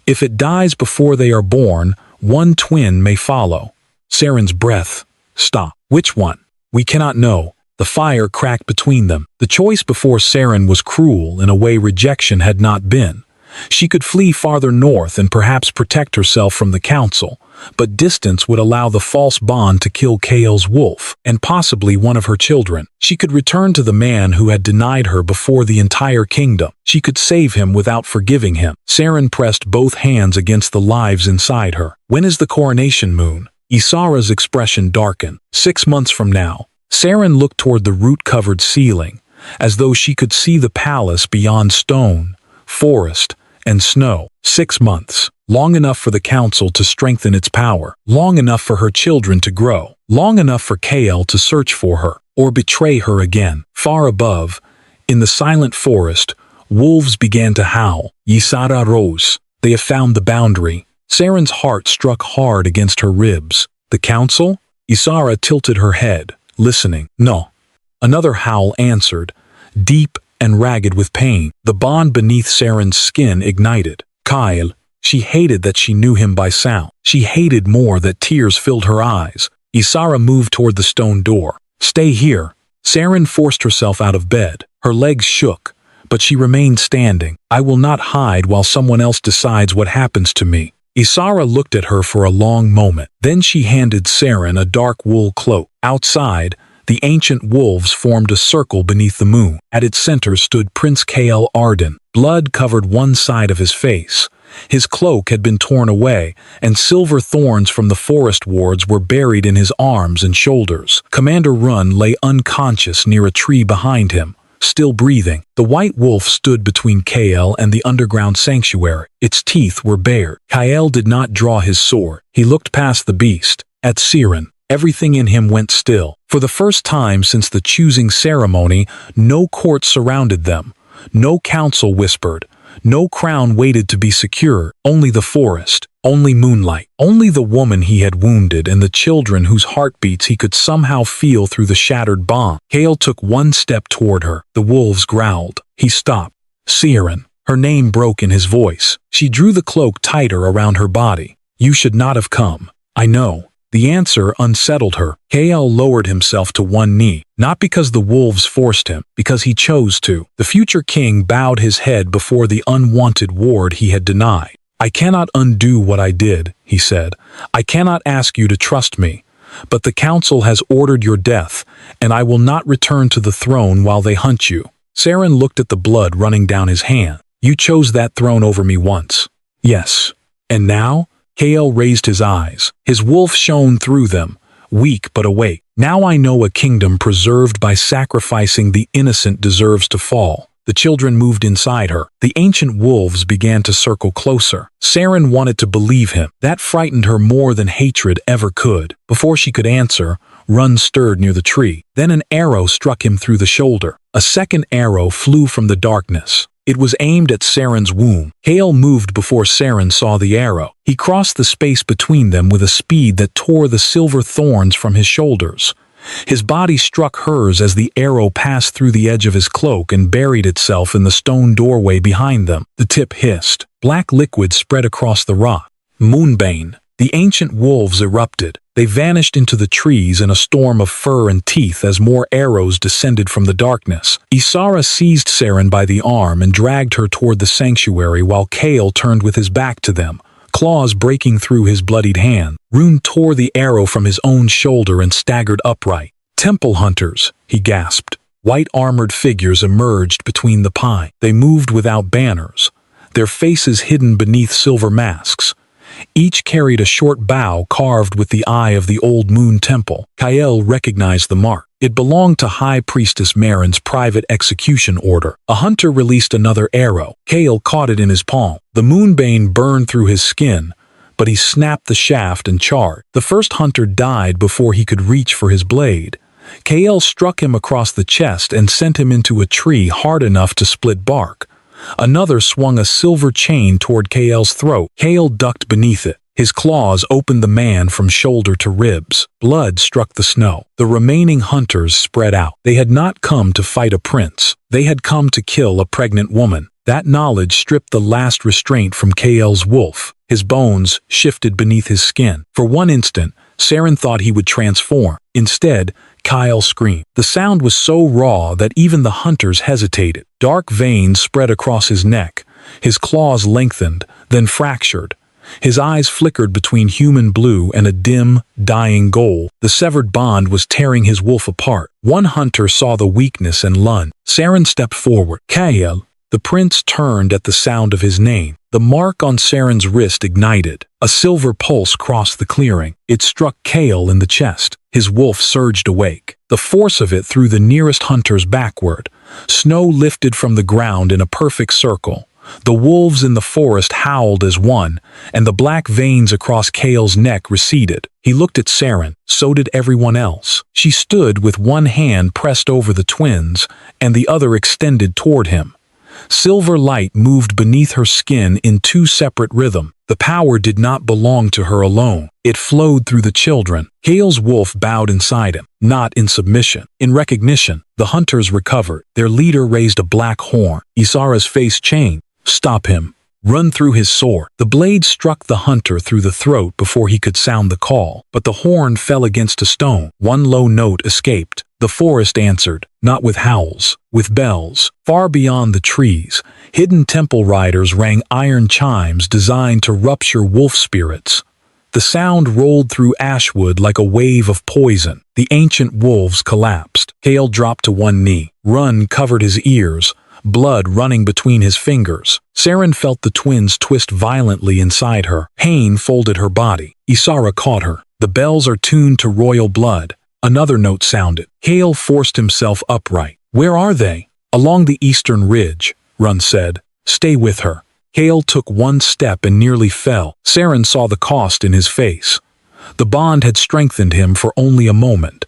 If it dies before they are born, one twin may follow. Seren's breath stopped. Which one? We cannot know. The fire cracked between them. The choice before Seren was cruel in a way rejection had not been. She could flee farther north and perhaps protect herself from the council, but distance would allow the false bond to kill Kael's wolf, and possibly one of her children. She could return to the man who had denied her before the entire kingdom. She could save him without forgiving him. Seren pressed both hands against the lives inside her. When is the coronation, Moon? Isara's expression darkened. 6 months from now. Seren looked toward the root-covered ceiling, as though she could see the palace beyond stone, forest, and snow. 6 months. Long enough for the council to strengthen its power. Long enough for her children to grow. Long enough for Kael to search for her, or betray her again. Far above, in the silent forest, wolves began to howl. Isara rose. They have found the boundary. Seren's heart struck hard against her ribs. The council? Isara tilted her head, listening. No. Another howl answered, deep and ragged with pain. The bond beneath Seren's skin ignited. Kael. She hated that she knew him by sound. She hated more that tears filled her eyes. Isara moved toward the stone door. Stay here. Seren forced herself out of bed. Her legs shook, but she remained standing. I will not hide while someone else decides what happens to me. Isara looked at her for a long moment. Then she handed Seren a dark wool cloak. Outside, the ancient wolves formed a circle beneath the moon. At its center stood Prince Kael Arden. Blood covered one side of his face. His cloak had been torn away, and silver thorns from the forest wards were buried in his arms and shoulders. Commander Run lay unconscious near a tree behind him, still breathing. The white wolf stood between Kael and the underground sanctuary. Its teeth were bared. Kael did not draw his sword. He looked past the beast, at Seren. Everything in him went still. For the first time since the choosing ceremony, no court surrounded them. No council whispered. No crown waited to be secure. Only the forest. Only moonlight. Only the woman he had wounded and the children whose heartbeats he could somehow feel through the shattered bond. Kael took one step toward her. The wolves growled. He stopped. Seren. Her name broke in his voice. She drew the cloak tighter around her body. You should not have come. I know. The answer unsettled her. Kael lowered himself to one knee, not because the wolves forced him, because he chose to. The future king bowed his head before the unwanted ward he had denied. I cannot undo what I did, he said. I cannot ask you to trust me, but the council has ordered your death, and I will not return to the throne while they hunt you. Seren looked at the blood running down his hand. You chose that throne over me once. Yes. And now? Kael raised his eyes. His wolf shone through them, weak but awake. Now I know a kingdom preserved by sacrificing the innocent deserves to fall. The children moved inside her. The ancient wolves began to circle closer. Seren wanted to believe him. That frightened her more than hatred ever could. Before she could answer, Run stirred near the tree. Then an arrow struck him through the shoulder. A second arrow flew from the darkness. It was aimed at Seren's womb. Kael moved before Seren saw the arrow. He crossed the space between them with a speed that tore the silver thorns from his shoulders. His body struck hers as the arrow passed through the edge of his cloak and buried itself in the stone doorway behind them. The tip hissed. Black liquid spread across the rock. Moonbound. The ancient wolves erupted. They vanished into the trees in a storm of fur and teeth as more arrows descended from the darkness. Isara seized Seren by the arm and dragged her toward the sanctuary while Kael turned with his back to them, claws breaking through his bloodied hand. Rune tore the arrow from his own shoulder and staggered upright. Temple hunters, he gasped. White armored figures emerged between the pine. They moved without banners, their faces hidden beneath silver masks. Each carried a short bow carved with the eye of the old moon temple. Kael recognized the mark. It belonged to High Priestess Meren's private execution order. A hunter released another arrow. Kael caught it in his palm. The moonbane burned through his skin, but he snapped the shaft and charred. The first hunter died before he could reach for his blade. Kael struck him across the chest and sent him into a tree hard enough to split bark. Another swung a silver chain toward Kael's throat. Kael ducked beneath it. His claws opened the man from shoulder to ribs. Blood struck the snow. The remaining hunters spread out. They had not come to fight a prince. They had come to kill a pregnant woman. That knowledge stripped the last restraint from Kael's wolf. His bones shifted beneath his skin. For one instant, Seren thought he would transform. Instead, Kael screamed. The sound was so raw that even the hunters hesitated. Dark veins spread across his neck. His claws lengthened, then fractured. His eyes flickered between human blue and a dim, dying gold. The severed bond was tearing his wolf apart. One hunter saw the weakness and lunged. Seren stepped forward. Kael. The prince turned at the sound of his name. The mark on Seren's wrist ignited. A silver pulse crossed the clearing. It struck Kael in the chest. His wolf surged awake. The force of it threw the nearest hunters backward. Snow lifted from the ground in a perfect circle. The wolves in the forest howled as one, and the black veins across Kael's neck receded. He looked at Seren. So did everyone else. She stood with one hand pressed over the twins, and the other extended toward him. Silver light moved beneath her skin in two separate rhythms. The power did not belong to her alone. It flowed through the children. Kael's wolf bowed inside him, not in submission. In recognition, the hunters recovered. Their leader raised a black horn. Ysara's face changed. Stop him. Run through his sword. The blade struck the hunter through the throat before he could sound the call, but the horn fell against a stone. One low note escaped. The forest answered, not with howls, with bells. Far beyond the trees, hidden temple riders rang iron chimes designed to rupture wolf spirits. The sound rolled through Ashwood like a wave of poison. The ancient wolves collapsed. Kael dropped to one knee. Run covered his ears, blood running between his fingers. Seren felt the twins twist violently inside her. Pain folded her body. Ysara caught her. The bells are tuned to royal blood. Another note sounded. Kael forced himself upright. Where are they? Along the eastern ridge, Run said. Stay with her. Kael took one step and nearly fell. Seren saw the cost in his face. The bond had strengthened him for only a moment.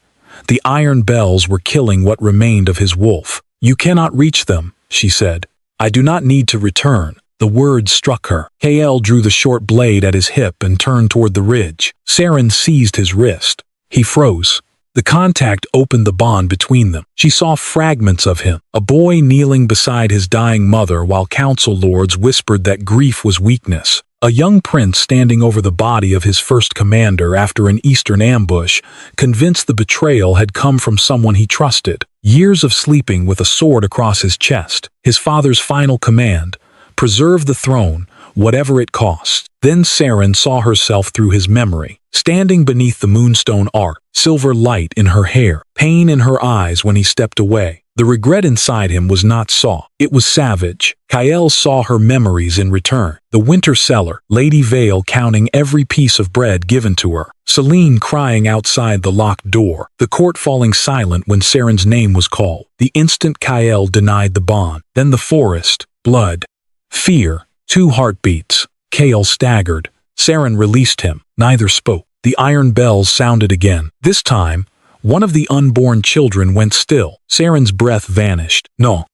The iron bells were killing what remained of his wolf. You cannot reach them, she said. I do not need to return. The words struck her. Kael drew the short blade at his hip and turned toward the ridge. Seren seized his wrist. He froze. The contact opened the bond between them. She saw fragments of him, a boy kneeling beside his dying mother while council lords whispered that grief was weakness. A young prince standing over the body of his first commander after an eastern ambush, convinced the betrayal had come from someone he trusted. Years of sleeping with a sword across his chest. His father's final command, preserve the throne, whatever it costs. Then Seren saw herself through his memory, standing beneath the moonstone arc, silver light in her hair, pain in her eyes when he stepped away. The regret inside him was not saw. It was savage. Kael saw her memories in return. The winter cellar, Lady Vale counting every piece of bread given to her, Celine crying outside the locked door, the court falling silent when Seren's name was called. The instant Kael denied the bond. Then the forest, blood, fear, 2 heartbeats. Kael staggered. Seren released him. Neither spoke. The iron bells sounded again. This time, one of the unborn children went still. Seren's breath vanished. No.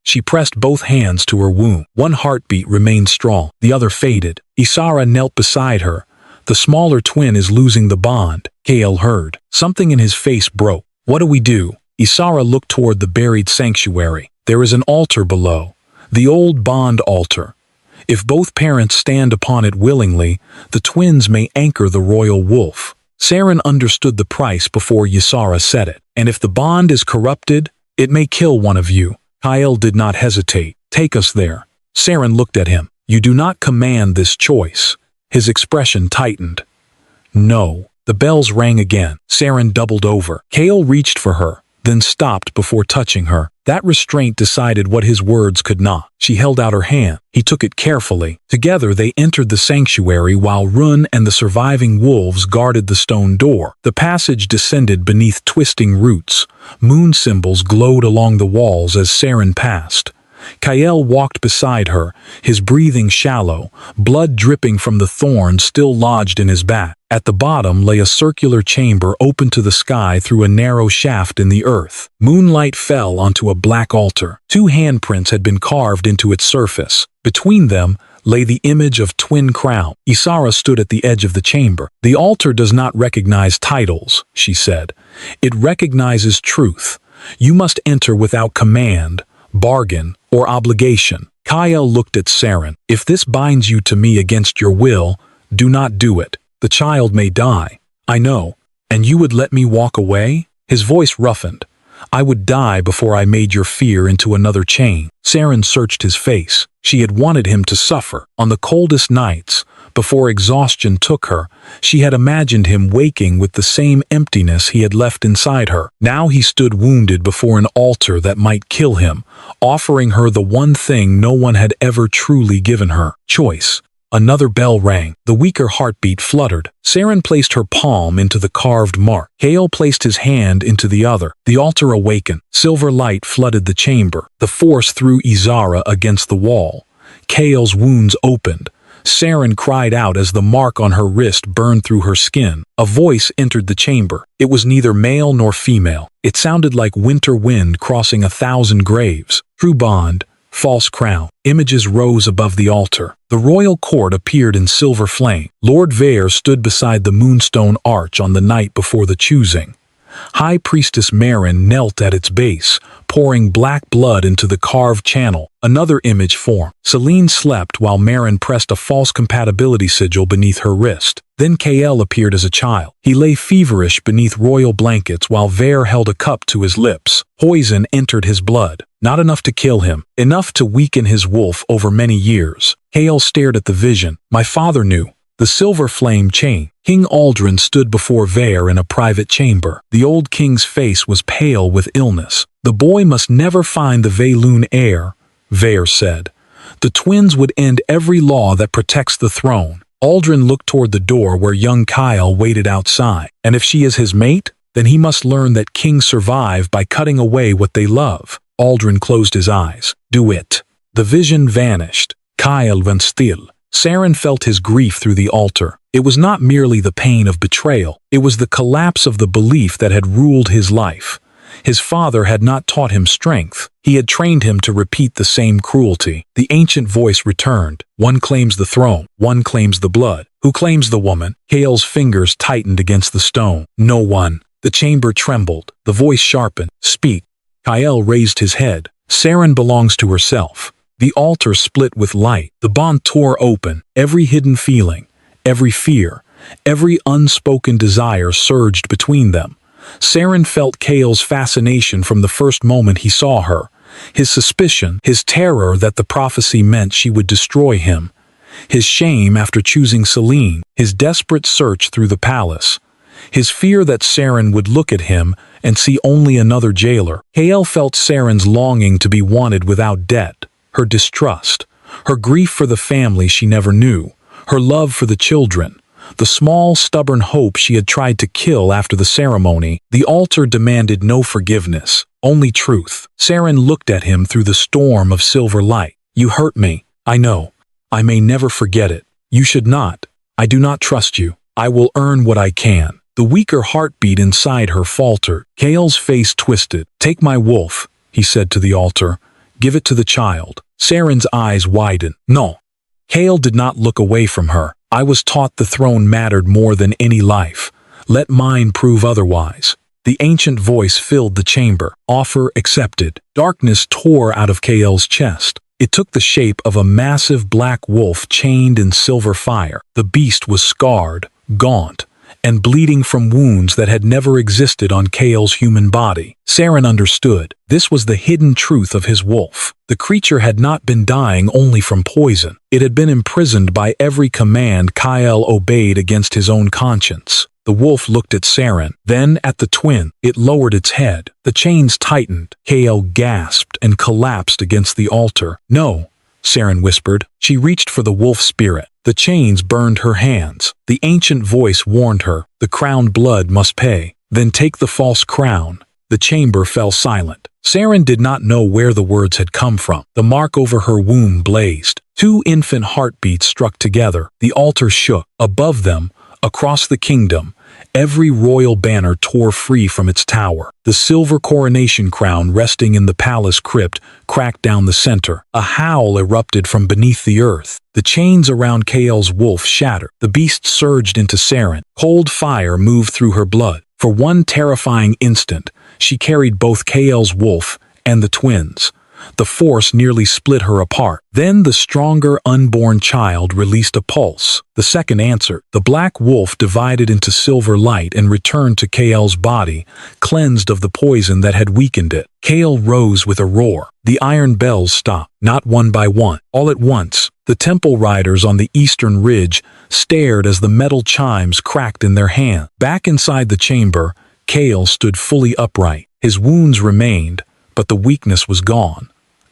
She pressed both hands to her womb. One heartbeat remained strong. The other faded. Ysara knelt beside her. The smaller twin is losing the bond. Kael heard. Something in his face broke. What do we do? Ysara looked toward the buried sanctuary. There is an altar below. The old bond altar. If both parents stand upon it willingly, the twins may anchor the royal wolf. Seren understood the price before Ysara said it. And if the bond is corrupted, it may kill one of you. Kael did not hesitate. Take us there. Seren looked at him. You do not command this choice. His expression tightened. No. The bells rang again. Seren doubled over. Kael reached for her, then stopped before touching her. That restraint decided what his words could not. She held out her hand. He took it carefully. Together they entered the sanctuary while Run and the surviving wolves guarded the stone door. The passage descended beneath twisting roots. Moon symbols glowed along the walls as Seren passed. Kael walked beside her, his breathing shallow, blood dripping from the thorns still lodged in his back. At the bottom lay a circular chamber open to the sky through a narrow shaft in the earth. Moonlight fell onto a black altar. 2 handprints had been carved into its surface. Between them lay the image of twin crown. Ysara stood at the edge of the chamber. The altar does not recognize titles, she said. It recognizes truth. You must enter without command, bargain, or obligation. Kael looked at Seren. If this binds you to me against your will, do not do it. The child may die. I know. And you would let me walk away? His voice roughened. I would die before I made your fear into another chain. Seren searched his face. She had wanted him to suffer. On the coldest nights, Before exhaustion took her, she had imagined him waking with the same emptiness he had left inside her. Now he stood wounded before an altar that might kill him, offering her the one thing no one had ever truly given her: choice. Another bell rang. The weaker heartbeat fluttered. Seren placed her palm into the carved mark. Kael placed his hand into the other. The altar awakened. Silver light flooded the chamber. The force threw Izara against the wall. Kael's wounds opened. Seren cried out as the mark on her wrist burned through her skin. A voice entered the chamber. It was neither male nor female. It sounded like winter wind crossing 1,000 graves. True bond, false crown. Images rose above the altar. The royal court appeared in silver flame. Lord Vare stood beside the moonstone arch on the night before the choosing. High Priestess Meren knelt at its base, pouring black blood into the carved channel. Another image formed. Selene slept while Meren pressed a false compatibility sigil beneath her wrist. Then Kael appeared as a child. He lay feverish beneath royal blankets while Vare held a cup to his lips. Poison entered his blood. Not enough to kill him, enough to weaken his wolf over many years. Kael stared at the vision. My father knew. The silver flame changed. King Aldrin stood before Vare in a private chamber. The old king's face was pale with illness. The boy must never find the Veilun heir, Vare said. The twins would end every law that protects the throne. Aldrin looked toward the door where young Kael waited outside. And if she is his mate, then he must learn that kings survive by cutting away what they love. Aldrin closed his eyes. Do it. The vision vanished. Kael went still. Seren felt his grief through the altar. It was not merely the pain of betrayal. It was the collapse of the belief that had ruled his life. His father had not taught him strength. He had trained him to repeat the same cruelty. The ancient voice returned. One claims the throne. One claims the blood. Who claims the woman? Kael's fingers tightened against the stone. No one. The chamber trembled. The voice sharpened. Speak. Kael raised his head. Seren belongs to herself. The altar split with light. The bond tore open. Every hidden feeling, every fear, every unspoken desire surged between them. Seren felt Kael's fascination from the first moment he saw her. His suspicion, his terror that the prophecy meant she would destroy him. His shame after choosing Selene. His desperate search through the palace. His fear that Seren would look at him and see only another jailer. Kael felt Seren's longing to be wanted without debt. Her distrust, her grief for the family she never knew, her love for the children, the small, stubborn hope she had tried to kill after the ceremony. The altar demanded no forgiveness, only truth. Seren looked at him through the storm of silver light. You hurt me, I know. I may never forget it. You should not. I do not trust you. I will earn what I can. The weaker heartbeat inside her faltered. Kael's face twisted. Take my wolf, he said to the altar. Give it to the child. Seren's eyes widened. No. Kael did not look away from her. I was taught the throne mattered more than any life. Let mine prove otherwise. The ancient voice filled the chamber. Offer accepted. Darkness tore out of Kael's chest. It took the shape of a massive black wolf chained in silver fire. The beast was scarred, gaunt, and bleeding from wounds that had never existed on Kael's human body. Seren understood. This was the hidden truth of his wolf. The creature had not been dying only from poison. It had been imprisoned by every command Kael obeyed against his own conscience. The wolf looked at Seren, then at the twin. It lowered its head. The chains tightened. Kael gasped and collapsed against the altar. No, Seren whispered. She reached for the wolf spirit. The chains burned her hands. The ancient voice warned her. The crowned blood must pay. Then take the false crown. The chamber fell silent. Seren did not know where the words had come from. The mark over her womb blazed. Two infant heartbeats struck together. The altar shook. Above them, across the kingdom, every royal banner tore free from its tower. The silver coronation crown resting in the palace crypt cracked down the center. A howl erupted from beneath the earth. The chains around Kael's wolf shattered. The beast surged into Seren. Cold fire moved through her blood. For one terrifying instant, she carried both Kael's wolf and the twins. The force nearly split her apart. Then the stronger unborn child released a pulse. The second answered. The black wolf divided into silver light and returned to Kael's body, cleansed of the poison that had weakened it. Kael rose with a roar. The iron bells stopped, not one by one. All at once, the temple riders on the eastern ridge stared as the metal chimes cracked in their hand. Back inside the chamber, Kael stood fully upright. His wounds remained, but the weakness was gone.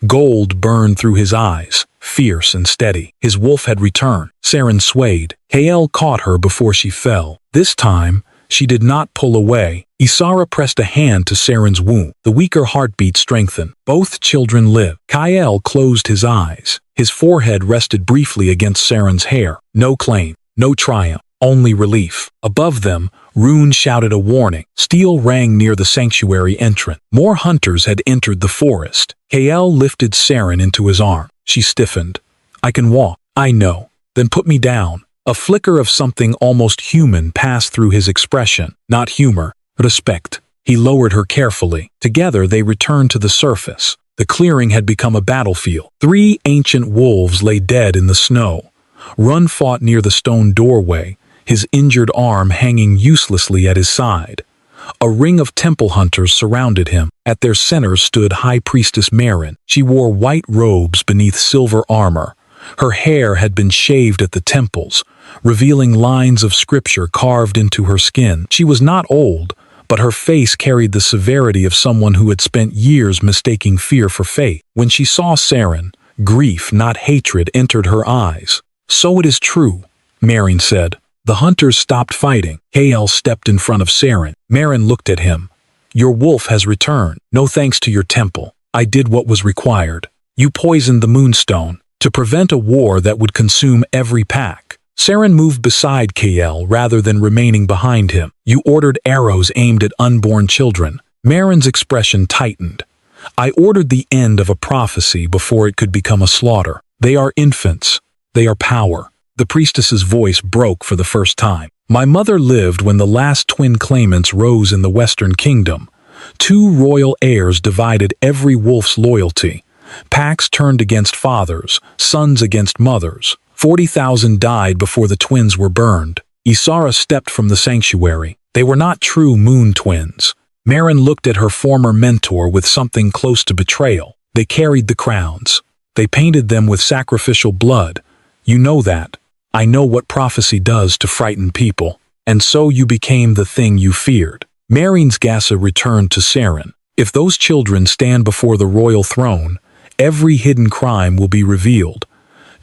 Gold burned through his eyes, fierce and steady. His wolf had returned. Seren swayed. Kael caught her before she fell. This time, she did not pull away. Isara pressed a hand to Seren's wound. The weaker heartbeat strengthened. Both children lived. Kael closed his eyes. His forehead rested briefly against Seren's hair. No claim, no triumph, only relief. Above them, Rune shouted a warning. Steel rang near the sanctuary entrance. More hunters had entered the forest. Kael lifted Seren into his arm. She stiffened. "I can walk." "I know." "Then put me down." A flicker of something almost human passed through his expression. Not humor, respect. He lowered her carefully. Together they returned to the surface. The clearing had become a battlefield. 3 ancient wolves lay dead in the snow. Run fought near the stone doorway, his injured arm hanging uselessly at his side. A ring of temple hunters surrounded him. At their center stood High Priestess Seren. She wore white robes beneath silver armor. Her hair had been shaved at the temples, revealing lines of scripture carved into her skin. She was not old, but her face carried the severity of someone who had spent years mistaking fear for faith. When she saw Seren, grief, not hatred, entered her eyes. "So it is true," Seren said. The hunters stopped fighting. Kael stepped in front of Seren. Seren looked at him. "Your wolf has returned. No thanks to your temple. I did what was required. You poisoned the moonstone to prevent a war that would consume every pack." Seren moved beside Kael rather than remaining behind him. "You ordered arrows aimed at unborn children." Meren's expression tightened. "I ordered the end of a prophecy before it could become a slaughter. They are infants. They are power." The priestess's voice broke for the first time. "My mother lived when the last twin claimants rose in the Western Kingdom. 2 royal heirs divided every wolf's loyalty. Packs turned against fathers, sons against mothers. 40,000 died before the twins were burned." Isara stepped from the sanctuary. "They were not true moon twins." Seren looked at her former mentor with something close to betrayal. "They carried the crowns. They painted them with sacrificial blood. You know that. I know what prophecy does to frighten people. And so you became the thing you feared." Meren's Gasa returned to Seren. "If those children stand before the royal throne, every hidden crime will be revealed.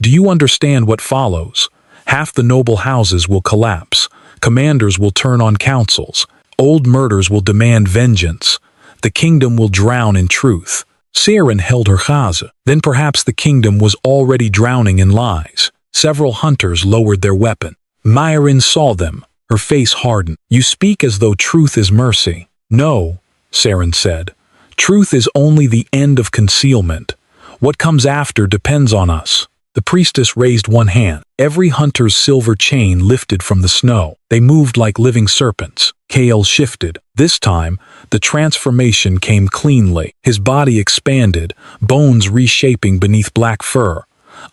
Do you understand what follows? Half the noble houses will collapse. Commanders will turn on councils. Old murders will demand vengeance. The kingdom will drown in truth." Seren held her Gasa. Then perhaps the kingdom was already drowning in lies. Several hunters lowered their weapon. Seren saw them. Her face hardened. "You speak as though truth is mercy." "No," Seren said. "Truth is only the end of concealment. What comes after depends on us." The priestess raised one hand. Every hunter's silver chain lifted from the snow. They moved like living serpents. Kael shifted. This time, the transformation came cleanly. His body expanded, bones reshaping beneath black fur.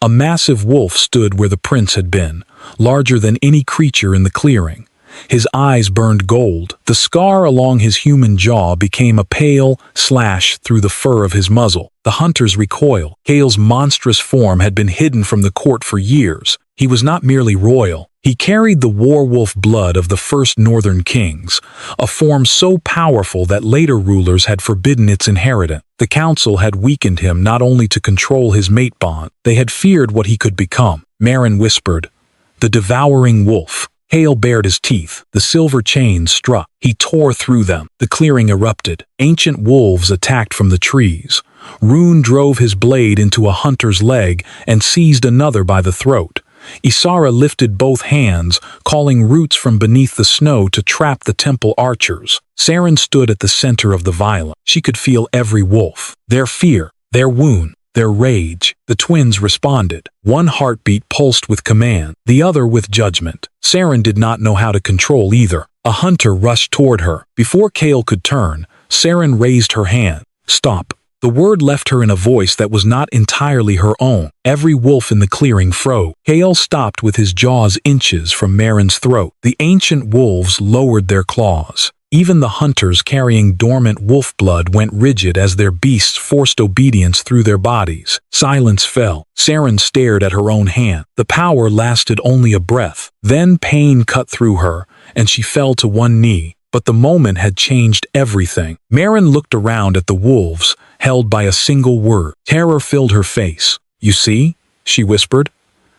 A massive wolf stood where the prince had been, larger than any creature in the clearing. His eyes burned gold. The scar along his human jaw became a pale slash through the fur of his muzzle. The hunters recoiled. Kael's monstrous form had been hidden from the court for years. He was not merely royal. He carried the werewolf blood of the first northern kings, a form so powerful that later rulers had forbidden its inheritance. The council had weakened him not only to control his mate bond, they had feared what he could become. Seren whispered, "The devouring wolf." Kael bared his teeth. The silver chains struck. He tore through them. The clearing erupted. Ancient wolves attacked from the trees. Rune drove his blade into a hunter's leg and seized another by the throat. Isara lifted both hands, calling roots from beneath the snow to trap the temple archers. Seren stood at the center of the violence. She could feel every wolf. Their fear, their wound, their rage. The twins responded. One heartbeat pulsed with command, the other with judgment. Seren did not know how to control either. A hunter rushed toward her. Before Kael could turn, Seren raised her hand. "Stop." The word left her in a voice that was not entirely her own. Every wolf in the clearing froze. Kael stopped with his jaws inches from Meren's throat. The ancient wolves lowered their claws. Even the hunters carrying dormant wolf blood went rigid as their beasts forced obedience through their bodies. Silence fell. Seren stared at her own hand. The power lasted only a breath. Then pain cut through her, and she fell to one knee. But the moment had changed everything. Meren looked around at the wolves, held by a single word. Terror filled her face. "You see?" she whispered.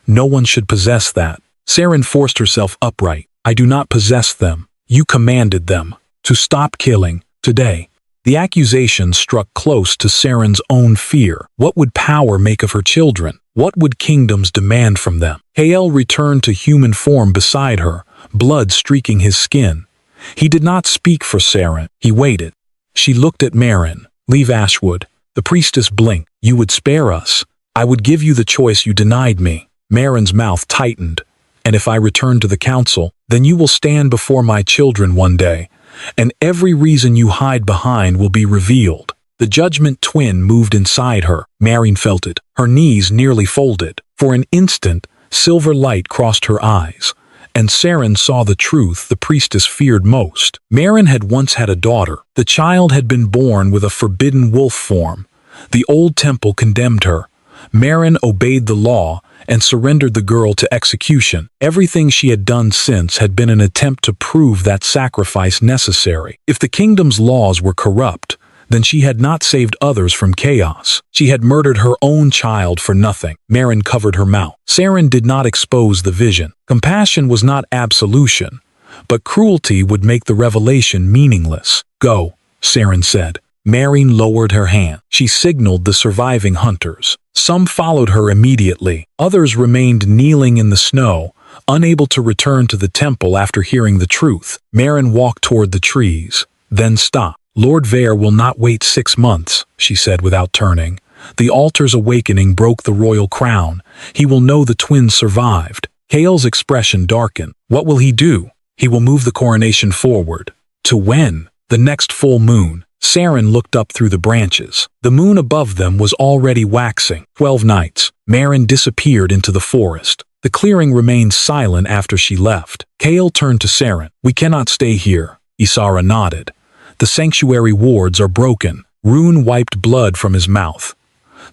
"No one should possess that." Seren forced herself upright. "I do not possess them. You commanded them to stop killing today." The accusation struck close to Seren's own fear. What would power make of her children? What would kingdoms demand from them? Kael returned to human form beside her, blood streaking his skin. He did not speak for Seren. He waited. She looked at Meren. "Leave Ashwood." The priestess blinked. "You would spare us. I would give you the choice you denied me." Meren's mouth tightened. "And if I return to the council, then you will stand before my children one day, and every reason you hide behind will be revealed." The judgment twin moved inside her. Meren felt it. Her knees nearly folded. For an instant, silver light crossed her eyes, and Seren saw the truth the priestess feared most. Meren had once had a daughter. The child had been born with a forbidden wolf form. The old temple condemned her. Meren obeyed the law and surrendered the girl to execution. Everything she had done since had been an attempt to prove that sacrifice necessary. If the kingdom's laws were corrupt, then she had not saved others from chaos. She had murdered her own child for nothing. Meren covered her mouth. Seren did not expose the vision. Compassion was not absolution, but cruelty would make the revelation meaningless. "Go," Seren said. Meren lowered her hand. She signaled the surviving hunters. Some followed her immediately. Others remained kneeling in the snow, unable to return to the temple after hearing the truth. Meren walked toward the trees, then stopped. "Lord Vare will not wait 6 months," she said without turning. "The altar's awakening broke the royal crown. He will know the twins survived." Kael's expression darkened. "What will he do?" "He will move the coronation forward." "To when?" "The next full moon." Seren looked up through the branches. The moon above them was already waxing. 12 nights. Meren disappeared into the forest. The clearing remained silent after she left. Kael turned to Seren. "We cannot stay here." Isara nodded. "The sanctuary wards are broken." Rune wiped blood from his mouth.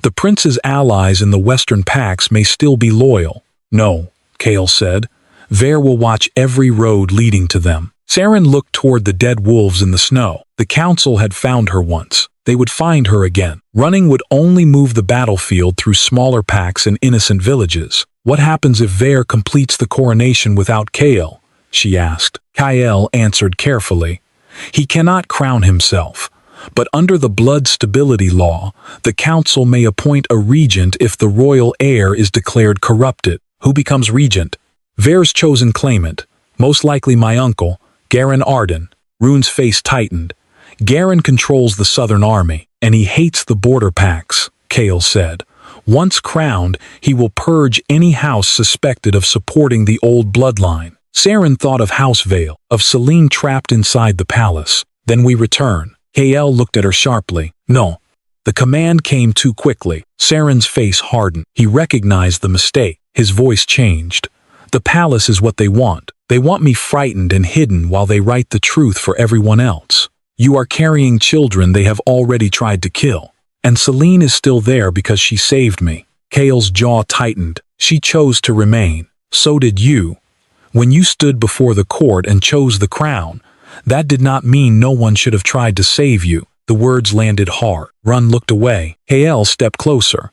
"The prince's allies in the western packs may still be loyal." "No," Kael said. "Vare will watch every road leading to them." Seren looked toward the dead wolves in the snow. The council had found her once. They would find her again. Running would only move the battlefield through smaller packs and innocent villages. "What happens if Vare completes the coronation without Kael?" she asked. Kael answered carefully. "He cannot crown himself, but under the blood stability law, the council may appoint a regent if the royal heir is declared corrupted." "Who becomes regent?" "Vare's chosen claimant, most likely my uncle, Garen Arden." Rune's face tightened. "Garen controls the southern army, and he hates the border packs," Kael said. "Once crowned, he will purge any house suspected of supporting the old bloodline." Seren thought of House Vale, of Selene trapped inside the palace. "Then we return." Kael looked at her sharply. "No." The command came too quickly. Seren's face hardened. He recognized the mistake. His voice changed. "The palace is what they want. They want me frightened and hidden while they write the truth for everyone else. You are carrying children they have already tried to kill. And Selene is still there because she saved me." Kael's jaw tightened. "She chose to remain. So did you. When you stood before the court and chose the crown, that did not mean no one should have tried to save you." The words landed hard. Run looked away. Kael stepped closer.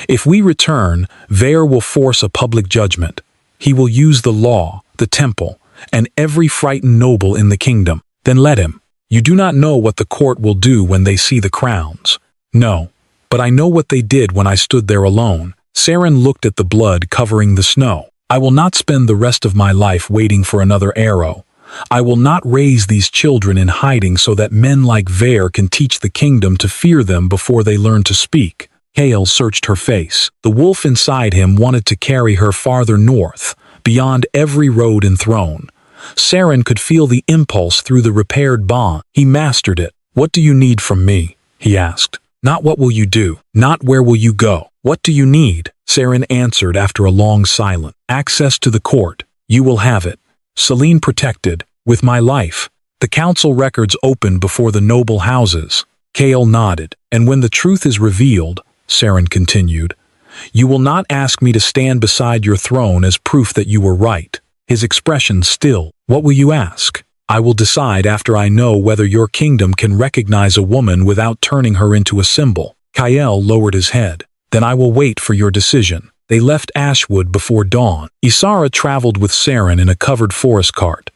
"If we return, Vare will force a public judgment. He will use the law, the temple, and every frightened noble in the kingdom. Then let him. You do not know what the court will do when they see the crowns." "No, but I know what they did when I stood there alone." Seren looked at the blood covering the snow. "I will not spend the rest of my life waiting for another arrow. I will not raise these children in hiding so that men like Vare can teach the kingdom to fear them before they learn to speak." Kael searched her face. The wolf inside him wanted to carry her farther north, beyond every road and throne. Seren could feel the impulse through the repaired bond. He mastered it. "What do you need from me?" he asked. Not what will you do, not where will you go. What do you need? Seren answered after a long silence. Access to the court. You will have it. Selene protected, with my life. The council records opened before the noble houses. Kael nodded. And when the truth is revealed, Seren continued, you will not ask me to stand beside your throne as proof that you were right. His expression still. What will you ask? I will decide after I know whether your kingdom can recognize a woman without turning her into a symbol. Kael lowered his head. Then I will wait for your decision. They left Ashwood before dawn. Ysara traveled with Seren in a covered forest cart.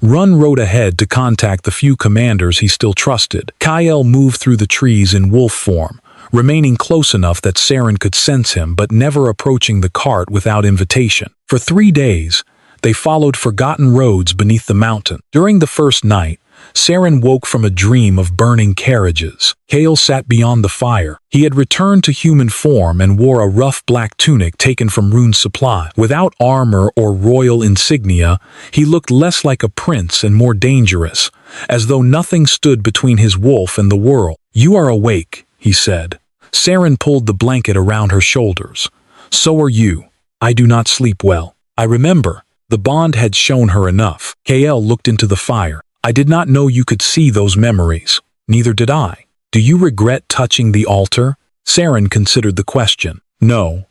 Run rode ahead to contact the few commanders he still trusted. Kael moved through the trees in wolf form, remaining close enough that Seren could sense him but never approaching the cart without invitation. For 3 days, they followed forgotten roads beneath the mountain. During the first night, Seren woke from a dream of burning carriages. Kael sat beyond the fire. He had returned to human form and wore a rough black tunic taken from Rune's supply. Without armor or royal insignia, he looked less like a prince and more dangerous, as though nothing stood between his wolf and the world. You are awake, he said. Seren pulled the blanket around her shoulders. So are you. I do not sleep well. I remember. The bond had shown her enough. Kael looked into the fire. I did not know you could see those memories. Neither did I. Do you regret touching the altar? Seren considered the question. No.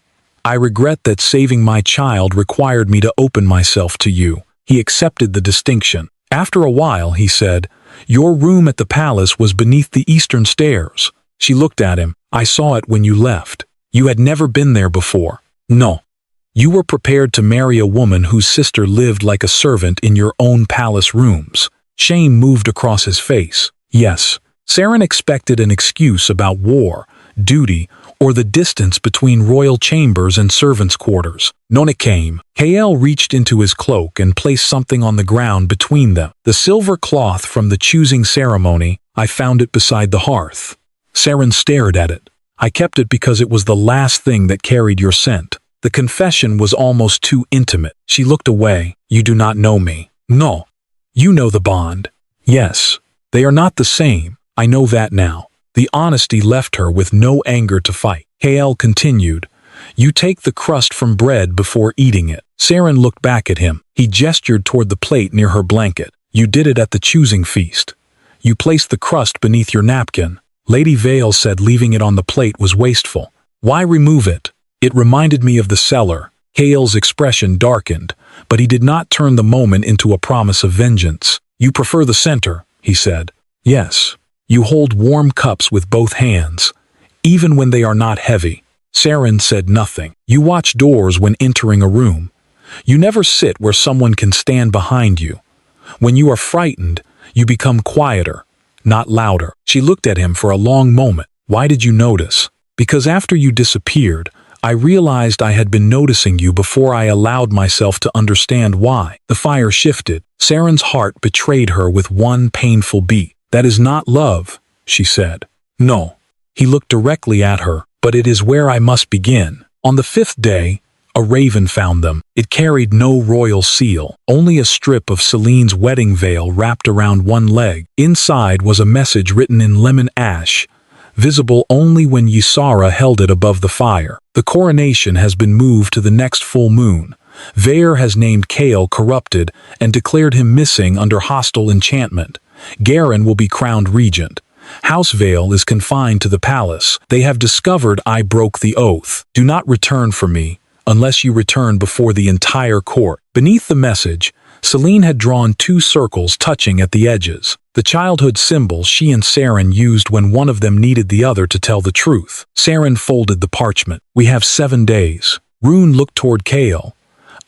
I regret that saving my child required me to open myself to you. He accepted the distinction. After a while, he said, your room at the palace was beneath the eastern stairs. She looked at him. I saw it when you left. You had never been there before. No. You were prepared to marry a woman whose sister lived like a servant in your own palace rooms. Shame moved across his face. Yes. Seren expected an excuse about war, duty, or the distance between royal chambers and servants' quarters. None came. Kael reached into his cloak and placed something on the ground between them. The silver cloth from the choosing ceremony. I found it beside the hearth. Seren stared at it. I kept it because it was the last thing that carried your scent. The confession was almost too intimate. She looked away. You do not know me. No. You know the bond. Yes. They are not the same. I know that now. The honesty left her with no anger to fight. Kael continued. You take the crust from bread before eating it. Seren looked back at him. He gestured toward the plate near her blanket. You did it at the choosing feast. You placed the crust beneath your napkin. Lady Vale said leaving it on the plate was wasteful. Why remove it? It reminded me of the cellar. Kael's expression darkened, but he did not turn the moment into a promise of vengeance. You prefer the center, he said. Yes. You hold warm cups with both hands, even when they are not heavy. Seren said nothing. You watch doors when entering a room. You never sit where someone can stand behind you. When you are frightened, you become quieter, not louder. She looked at him for a long moment. Why did you notice? Because after you disappeared, I realized I had been noticing you before I allowed myself to understand why. The fire shifted. Seren's heart betrayed her with one painful beat. That is not love, she said. No. He looked directly at her. But it is where I must begin. On the 5th day, a raven found them. It carried no royal seal, only a strip of Selene's wedding veil wrapped around one leg. Inside was a message written in lemon ash, visible only when Ysara held it above the fire. The coronation has been moved to the next full moon. Vare has named Kael corrupted and declared him missing under hostile enchantment. Garen will be crowned regent. House Vale is confined to the palace. They have discovered I broke the oath. Do not return for me, unless you return before the entire court. Beneath the message, Selene had drawn 2 circles touching at the edges. The childhood symbol she and Seren used when one of them needed the other to tell the truth. Seren folded the parchment. We have 7 days. Rune looked toward Kael.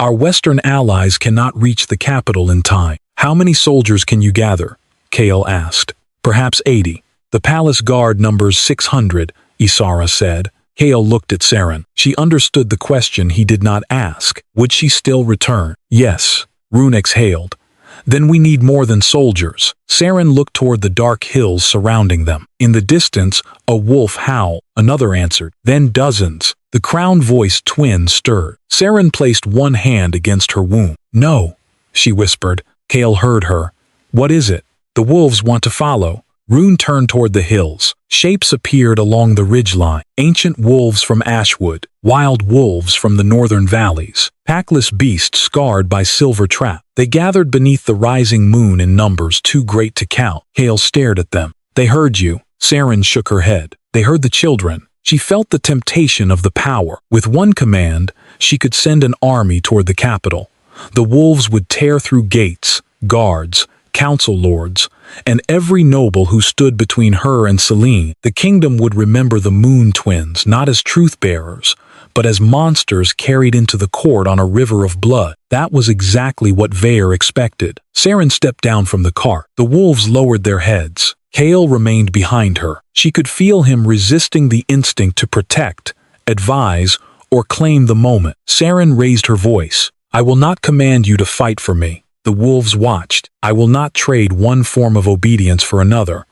Our western allies cannot reach the capital in time. How many soldiers can you gather? Kael asked. Perhaps 80. The palace guard numbers 600, Ysara said. Kael looked at Seren. She understood the question he did not ask. Would she still return? Yes. Rune exhaled. Then we need more than soldiers. Seren looked toward the dark hills surrounding them. In the distance, a wolf howled. Another answered. Then dozens. The crown-voiced twin stirred. Seren placed one hand against her womb. No, she whispered. Kael heard her. What is it? The wolves want to follow. Rune turned toward the hills. Shapes appeared along the ridgeline. Ancient wolves from Ashwood, wild wolves from the northern valleys, packless beasts scarred by silver trap. They gathered beneath the rising moon in numbers too great to count. Kael stared at them. They heard you. Seren shook her head. They heard the children. She felt the temptation of the power. With one command, she could send an army toward the capital. The wolves would tear through gates, guards, council lords, and every noble who stood between her and Seren. The kingdom would remember the Moon Twins not as truth-bearers, but as monsters carried into the court on a river of blood. That was exactly what Vare expected. Seren stepped down from the cart. The wolves lowered their heads. Kael remained behind her. She could feel him resisting the instinct to protect, advise, or claim the moment. Seren raised her voice. I will not command you to fight for me. The wolves watched. I will not trade one form of obedience for another.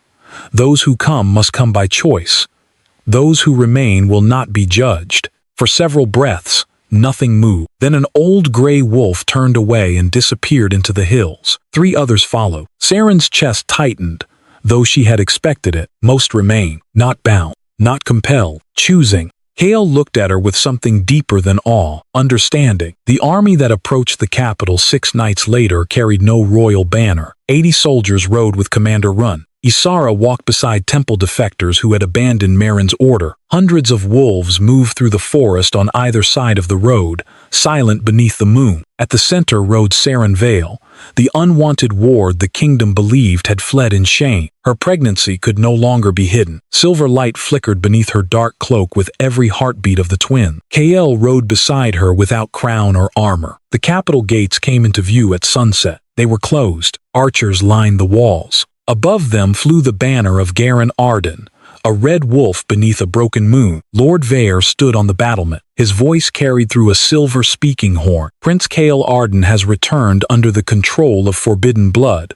Those who come must come by choice. Those who remain will not be judged. For several breaths, nothing moved. Then an old gray wolf turned away and disappeared into the hills. 3 others followed. Seren's chest tightened, though she had expected it. Most remain, not bound, not compelled, choosing. Kael looked at her with something deeper than awe, understanding. The army that approached the capital 6 nights later carried no royal banner. 80 soldiers rode with Commander Run. Isara walked beside temple defectors who had abandoned Meren's order. Hundreds of wolves moved through the forest on either side of the road, silent beneath the moon. At the center rode Seren Vale, the unwanted ward the kingdom believed had fled in shame. Her pregnancy could no longer be hidden. Silver light flickered beneath her dark cloak with every heartbeat of the twin. Kael rode beside her without crown or armor. The capital gates came into view at sunset. They were closed. Archers lined the walls. Above them flew the banner of Garen Arden, a red wolf beneath a broken moon. Lord Vare stood on the battlement. His voice carried through a silver speaking horn. Prince Kael Arden has returned under the control of forbidden blood.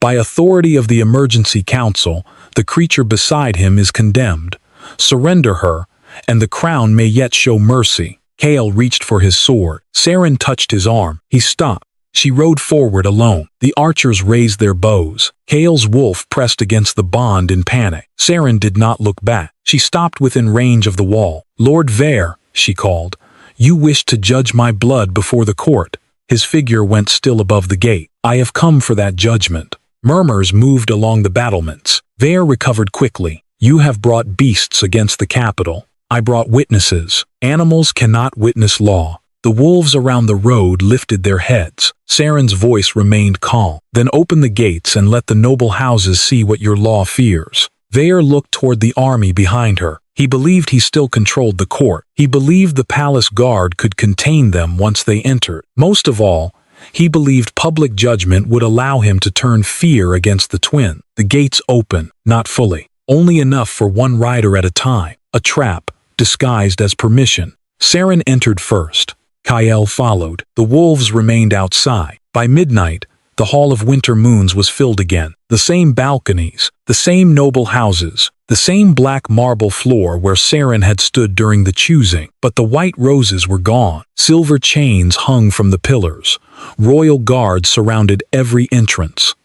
By authority of the Emergency Council, the creature beside him is condemned. Surrender her, and the crown may yet show mercy. Kael reached for his sword. Seren touched his arm. He stopped. She rode forward alone. The archers raised their bows. Kael's wolf pressed against the bond in panic. Seren did not look back. She stopped within range of the wall. Lord Vare, she called, you wish to judge my blood before the court. His figure went still above the gate. I have come for that judgment. Murmurs moved along the battlements. Vare recovered quickly. You have brought beasts against the capital. I brought witnesses. Animals cannot witness law. The wolves around the road lifted their heads. Seren's voice remained calm. Then open the gates and let the noble houses see what your law fears. Vare looked toward the army behind her. He believed he still controlled the court. He believed the palace guard could contain them once they entered. Most of all, he believed public judgment would allow him to turn fear against the twin. The gates open, not fully. Only enough for one rider at a time. A trap, disguised as permission. Seren entered first. Kael followed. The wolves remained outside. By midnight, the Hall of Winter Moons was filled again. The same balconies, the same noble houses, the same black marble floor where Seren had stood during the choosing. But the white roses were gone. Silver chains hung from the pillars. Royal guards surrounded every entrance.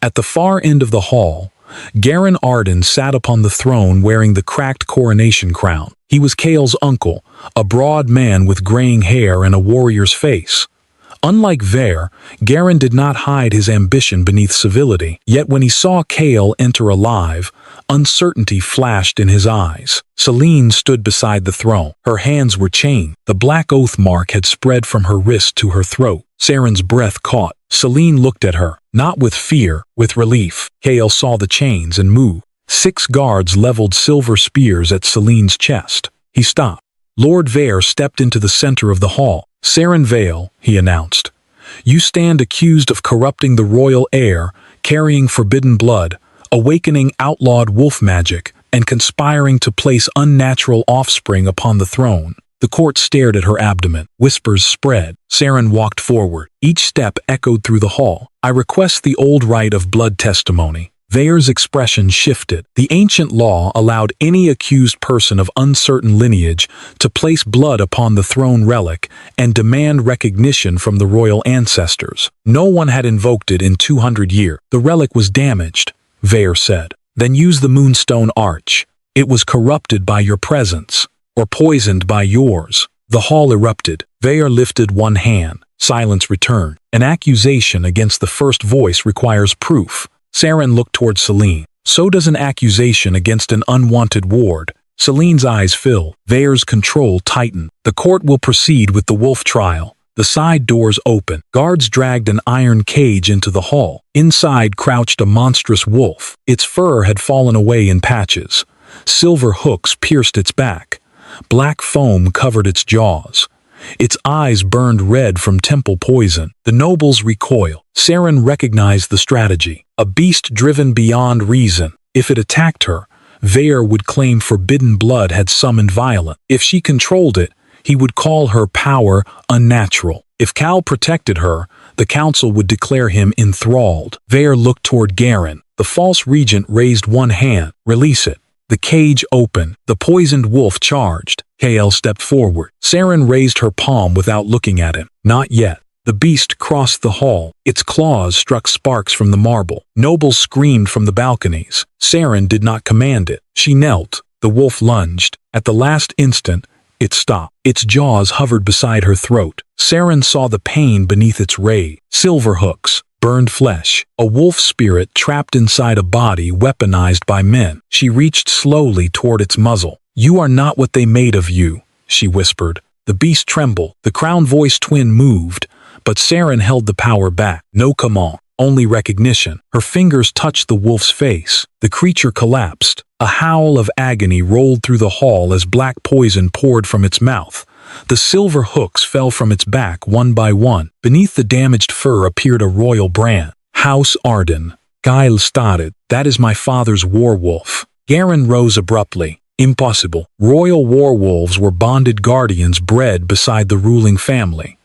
At the far end of the hall, Garen Arden sat upon the throne wearing the cracked coronation crown. He was Kael's uncle, a broad man with graying hair and a warrior's face. Unlike Vare, Garen did not hide his ambition beneath civility. Yet when he saw Kael enter alive, uncertainty flashed in his eyes. Selene stood beside the throne. Her hands were chained. The black oath mark had spread from her wrist to her throat. Seren's breath caught. Selene looked at her, not with fear, with relief. Kael saw the chains and moved. 6 guards leveled silver spears at Selene's chest. He stopped. Lord Vare stepped into the center of the hall. Seren Vale, he announced. You stand accused of corrupting the royal heir, carrying forbidden blood, awakening outlawed wolf magic, and conspiring to place unnatural offspring upon the throne. The court stared at her abdomen. Whispers spread. Seren walked forward. Each step echoed through the hall. I request the old right of blood testimony. Vare's expression shifted. The ancient law allowed any accused person of uncertain lineage to place blood upon the throne relic and demand recognition from the royal ancestors. No one had invoked it in 200 years. The relic was damaged, Vare said. Then use the Moonstone Arch. It was corrupted by your presence, or poisoned by yours. The hall erupted. Vare lifted one hand. Silence returned. An accusation against the first voice requires proof. Seren looked toward Selene. So does an accusation against an unwanted ward. Selene's eyes filled. Vare's control tightened. The court will proceed with the wolf trial. The side doors opened. Guards dragged an iron cage into the hall. Inside crouched a monstrous wolf. Its fur had fallen away in patches. Silver hooks pierced its back. Black foam covered its jaws. Its eyes burned red from temple poison. The nobles recoiled. Seren recognized the strategy. A beast driven beyond reason. If it attacked her, Vare would claim forbidden blood had summoned violence. If she controlled it, he would call her power unnatural. If Kael protected her, the council would declare him enthralled. Vare looked toward Garen. The false regent raised one hand. Release it. The cage opened. The poisoned wolf charged. Kael stepped forward. Seren raised her palm without looking at him. Not yet. The beast crossed the hall. Its claws struck sparks from the marble. Nobles screamed from the balconies. Seren did not command it. She knelt. The wolf lunged. At the last instant, it stopped. Its jaws hovered beside her throat. Seren saw the pain beneath its rage. Silver hooks. Burned flesh. A wolf spirit trapped inside a body weaponized by men. She reached slowly toward its muzzle. You are not what they made of you, she whispered. The beast trembled. The crown-voiced twin moved, but Seren held the power back. No command, only recognition. Her fingers touched the wolf's face. The creature collapsed. A howl of agony rolled through the hall as black poison poured from its mouth. The silver hooks fell from its back one by one. Beneath the damaged fur appeared a royal brand. House Arden. Kael started. That is my father's werewolf. Garen rose abruptly. Impossible. Royal werewolves were bonded guardians bred beside the ruling family.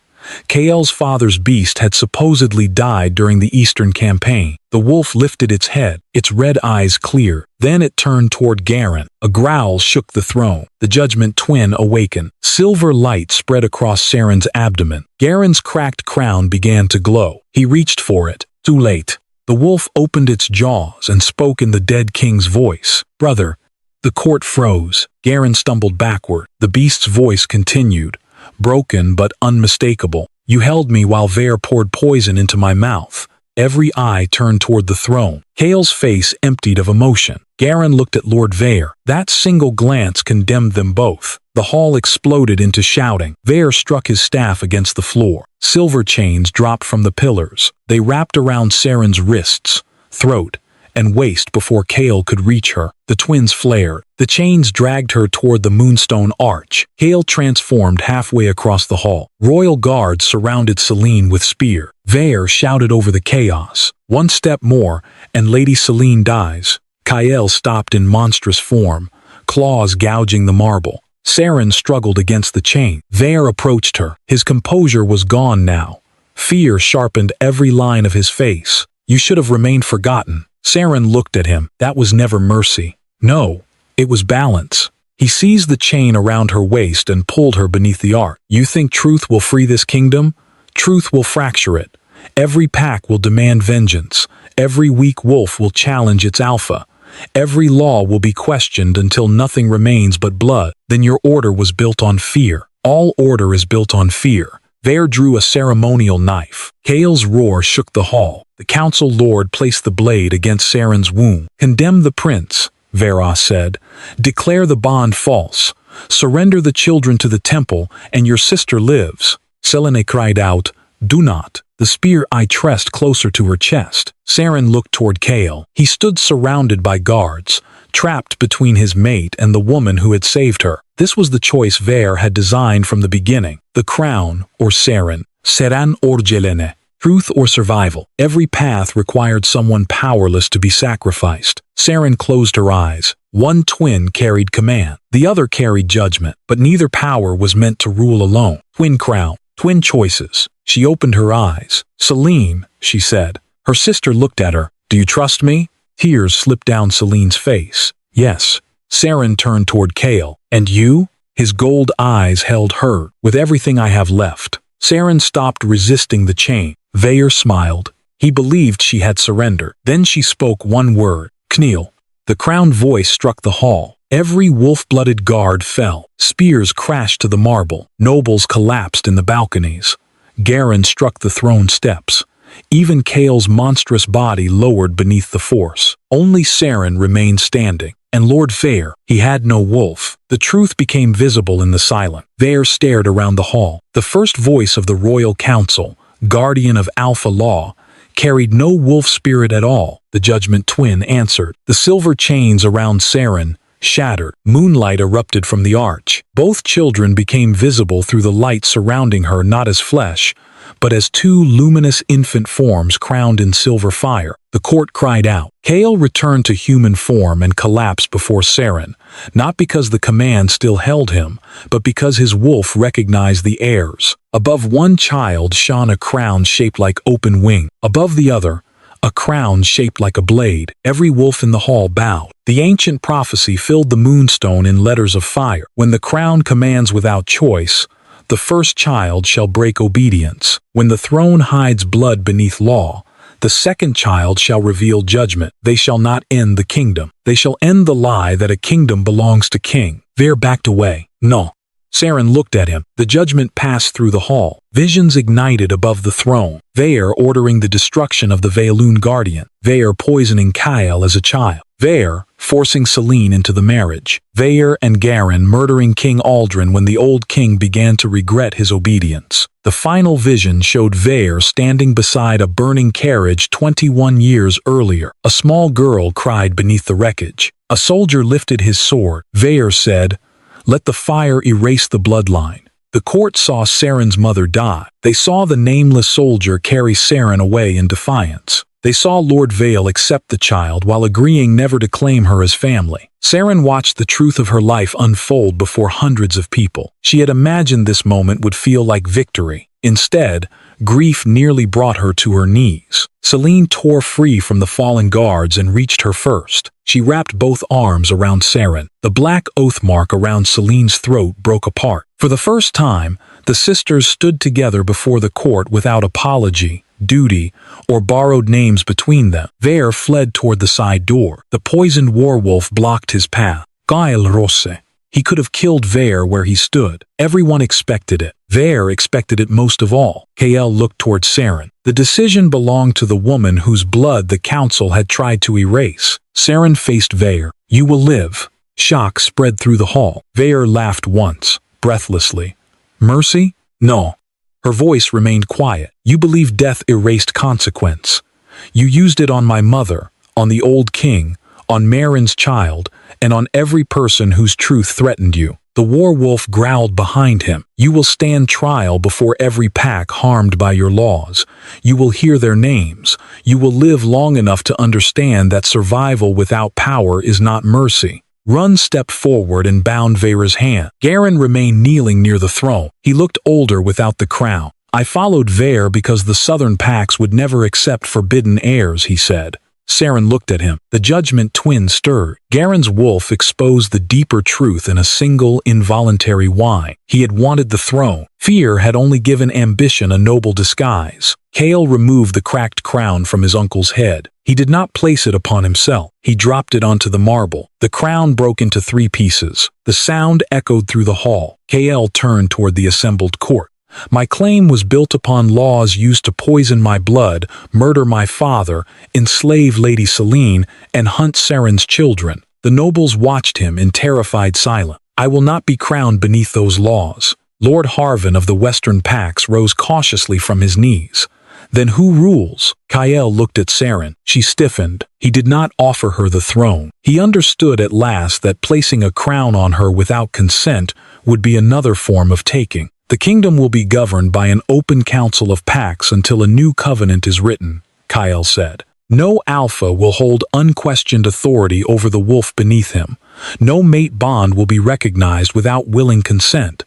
Kael's father's beast had supposedly died during the Eastern Campaign. The wolf lifted its head, its red eyes clear. Then it turned toward Garen. A growl shook the throne. The Judgment Twin awakened. Silver light spread across Seren's abdomen. Garen's cracked crown began to glow. He reached for it. Too late. The wolf opened its jaws and spoke in the dead king's voice. Brother. The court froze. Garen stumbled backward. The beast's voice continued. Broken but unmistakable. You held me while Vare poured poison into my mouth. Every eye turned toward the throne. Kael's face emptied of emotion. Garen looked at Lord Vare. That single glance condemned them both. The hall exploded into shouting. Vare struck his staff against the floor. Silver chains dropped from the pillars. They wrapped around Seren's wrists, throat, and waist before Kael could reach her. The twins flared. The chains dragged her toward the Moonstone Arch. Kael transformed halfway across the hall. Royal guards surrounded Selene with spear. Vare shouted over the chaos. One step more, and Lady Selene dies. Kael stopped in monstrous form, claws gouging the marble. Seren struggled against the chain. Vare approached her. His composure was gone now. Fear sharpened every line of his face. You should have remained forgotten. Seren looked at him. That was never mercy. No, it was balance. He seized the chain around her waist and pulled her beneath the arch. You think truth will free this kingdom? Truth will fracture it. Every pack will demand vengeance. Every weak wolf will challenge its alpha. Every law will be questioned until nothing remains but blood. Then your order was built on fear. All order is built on fear. Vare drew a ceremonial knife. Kael's roar shook the hall. The council lord placed the blade against Seren's wound. Condemn the prince, Vare said. Declare the bond false. Surrender the children to the temple, and your sister lives. Selene cried out, Do not. The spear I pressed closer to her chest. Seren looked toward Kael. He stood surrounded by guards, trapped between his mate and the woman who had saved her. This was the choice Vare had designed from the beginning. The crown or Seren. Seren or Jelene. Truth or survival. Every path required someone powerless to be sacrificed. Seren closed her eyes. One twin carried command. The other carried judgment. But neither power was meant to rule alone. Twin crown. Twin choices. She opened her eyes. Selene, she said. Her sister looked at her. Do you trust me? Tears slipped down Selene's face. Yes. Seren turned toward Kael. And you? His gold eyes held her. With everything I have left. Seren stopped resisting the chain. Vare smiled. He believed she had surrendered. Then she spoke one word. Kneel. The crowned voice struck the hall. Every wolf-blooded guard fell. Spears crashed to the marble. Nobles collapsed in the balconies. Seren struck the throne steps. Even Kael's monstrous body lowered beneath the force. Only Seren remained standing. And Lord Vare, he had no wolf. The truth became visible in the silence. Vare stared around the hall. The first voice of the royal council, guardian of Alpha Law, carried no wolf spirit at all. The judgment twin answered. The silver chains around Seren shattered. Moonlight erupted from the arch. Both children became visible through the light surrounding her, not as flesh, but as two luminous infant forms crowned in silver fire. The court cried out. Kael returned to human form and collapsed before Seren, not because the command still held him, but because his wolf recognized the heirs. Above one child shone a crown shaped like open wing. Above the other, a crown shaped like a blade. Every wolf in the hall bowed. The ancient prophecy filled the moonstone in letters of fire. When the crown commands without choice, the first child shall break obedience. When the throne hides blood beneath law, the second child shall reveal judgment. They shall not end the kingdom. They shall end the lie that a kingdom belongs to king. Vare backed away. No. Seren looked at him. The judgment passed through the hall. Visions ignited above the throne. Vare ordering the destruction of the Vaeloon guardian. Vare poisoning Kael as a child. Vare forcing Selene into the marriage. Vare and Seren murdering King Aldrin when the old king began to regret his obedience. The final vision showed Vare standing beside a burning carriage 21 years earlier. A small girl cried beneath the wreckage. A soldier lifted his sword. Vare said, "Let the fire erase the bloodline." The court saw Seren's mother die. They saw the nameless soldier carry Seren away in defiance. They saw Lord Vale accept the child while agreeing never to claim her as family. Seren watched the truth of her life unfold before hundreds of people. She had imagined this moment would feel like victory. Instead, grief nearly brought her to her knees. Selene tore free from the fallen guards and reached her first. She wrapped both arms around Seren. The black oath mark around Selene's throat broke apart. For the first time, the sisters stood together before the court without apology, duty, or borrowed names between them. Vare fled toward the side door. The poisoned werewolf blocked his path. Kael Rosse. He could have killed Vare where he stood. Everyone expected it. Vare expected it most of all. Kael looked toward Seren. The decision belonged to the woman whose blood the council had tried to erase. Seren faced Vare. "You will live." Shock spread through the hall. Vare laughed once, breathlessly. "Mercy? No." Her voice remained quiet. "You believe death erased consequence. You used it on my mother, on the old king, on Meren's child, and on every person whose truth threatened you." The werewolf growled behind him. "You will stand trial before every pack harmed by your laws. You will hear their names. You will live long enough to understand that survival without power is not mercy." Run stepped forward and bound Vare's hand. Seren remained kneeling near the throne. He looked older without the crown. "I followed Vare because the southern packs would never accept forbidden heirs," he said. Seren looked at him. The judgment twin stirred. Seren's wolf exposed the deeper truth in a single, involuntary whine. He had wanted the throne. Fear had only given ambition a noble disguise. Kael removed the cracked crown from his uncle's head. He did not place it upon himself. He dropped it onto the marble. The crown broke into 3 pieces. The sound echoed through the hall. Kael turned toward the assembled court. "My claim was built upon laws used to poison my blood, murder my father, enslave Lady Selene, and hunt Seren's children." The nobles watched him in terrified silence. "I will not be crowned beneath those laws." Lord Harvin of the Western Pax rose cautiously from his knees. "Then who rules?" Kael looked at Seren. She stiffened. He did not offer her the throne. He understood at last that placing a crown on her without consent would be another form of taking. "The kingdom will be governed by an open council of packs until a new covenant is written," Kael said. "No alpha will hold unquestioned authority over the wolf beneath him. No mate bond will be recognized without willing consent.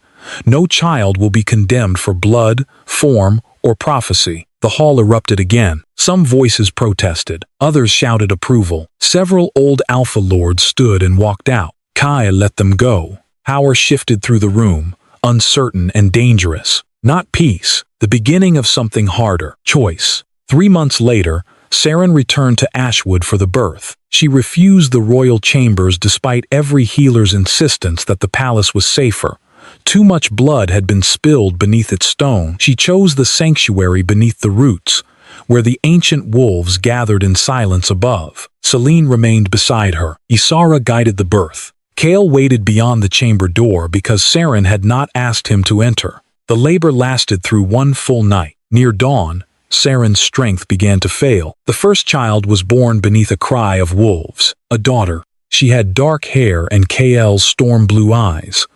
No child will be condemned for blood, form, or prophecy." The hall erupted again. Some voices protested. Others shouted approval. Several old alpha lords stood and walked out. Kael let them go. Power shifted through the room, uncertain and dangerous. Not peace, the beginning of something harder. Choice. 3 months later, Seren returned to Ashwood for the birth. She refused the royal chambers despite every healer's insistence that the palace was safer. Too much blood had been spilled beneath its stone. She chose the sanctuary beneath the roots, where the ancient wolves gathered in silence above. Selene remained beside her. Isara guided the birth. Kael waited beyond the chamber door because Seren had not asked him to enter. The labor lasted through one full night. Near dawn, Seren's strength began to fail. The first child was born beneath a cry of wolves, a daughter. She had dark hair and Kael's storm-blue eyes.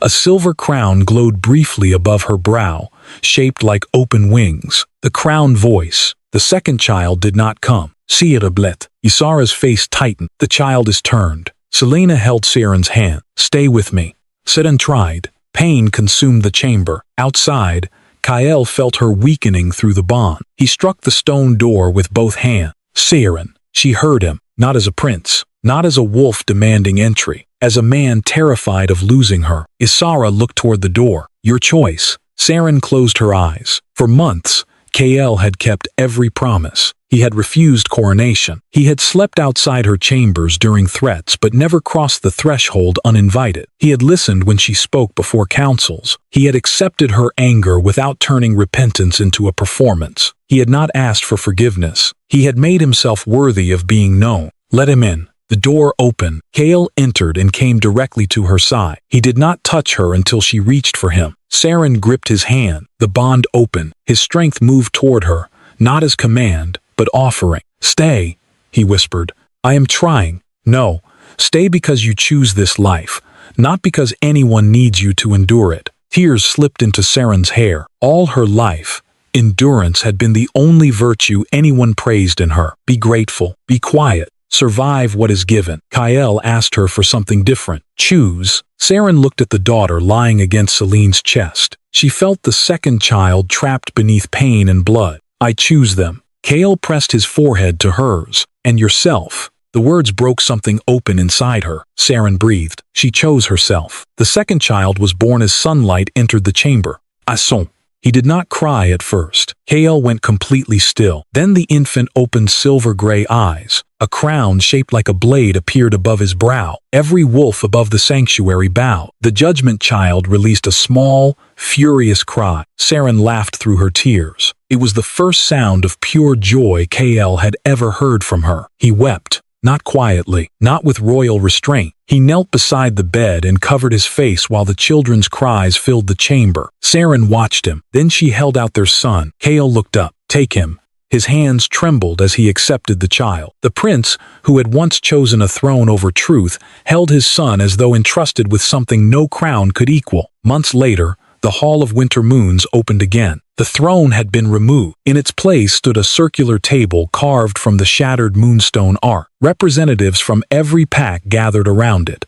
A silver crown glowed briefly above her brow, shaped like open wings. The crown voice. The second child did not come. Siereblet. Isara's face tightened. The child is turned. Selena held Seren's hand. Stay with me. Seren tried. Pain consumed the chamber. Outside, Kael felt her weakening through the bond. He struck the stone door with both hands. Seren. She heard him, not as a prince, not as a wolf demanding entry, as a man terrified of losing her. Isara looked toward the door. Your choice. Seren closed her eyes. For months, Kael had kept every promise. He had refused coronation. He had slept outside her chambers during threats but never crossed the threshold uninvited. He had listened when she spoke before councils. He had accepted her anger without turning repentance into a performance. He had not asked for forgiveness. He had made himself worthy of being known. Let him in. The door opened. Kael entered and came directly to her side. He did not touch her until she reached for him. Seren gripped his hand. The bond opened. His strength moved toward her, not as command, but offering. Stay, he whispered. I am trying. No, stay because you choose this life, not because anyone needs you to endure it. Tears slipped into Seren's hair. All her life, endurance had been the only virtue anyone praised in her. Be grateful. Be quiet. Survive what is given. Kael asked her for something different. Choose. Seren looked at the daughter lying against Selene's chest. She felt the second child trapped beneath pain and blood. I choose them. Kael pressed his forehead to hers. And yourself. The words broke something open inside her. Seren breathed. She chose herself. The second child was born as sunlight entered the chamber. Asson. He did not cry at first. Kael went completely still. Then the infant opened silver-gray eyes. A crown shaped like a blade appeared above his brow. Every wolf above the sanctuary bowed. The judgment child released a small, furious cry. Seren laughed through her tears. It was the first sound of pure joy Kael had ever heard from her. He wept. Not quietly, not with royal restraint. He knelt beside the bed and covered his face while the children's cries filled the chamber. Seren watched him. Then she held out their son. Kael looked up. Take him. His hands trembled as he accepted the child. The prince, who had once chosen a throne over truth, held his son as though entrusted with something no crown could equal. Months later, the Hall of Winter Moons opened again. The throne had been removed. In its place stood a circular table carved from the shattered moonstone arc. Representatives from every pack gathered around it.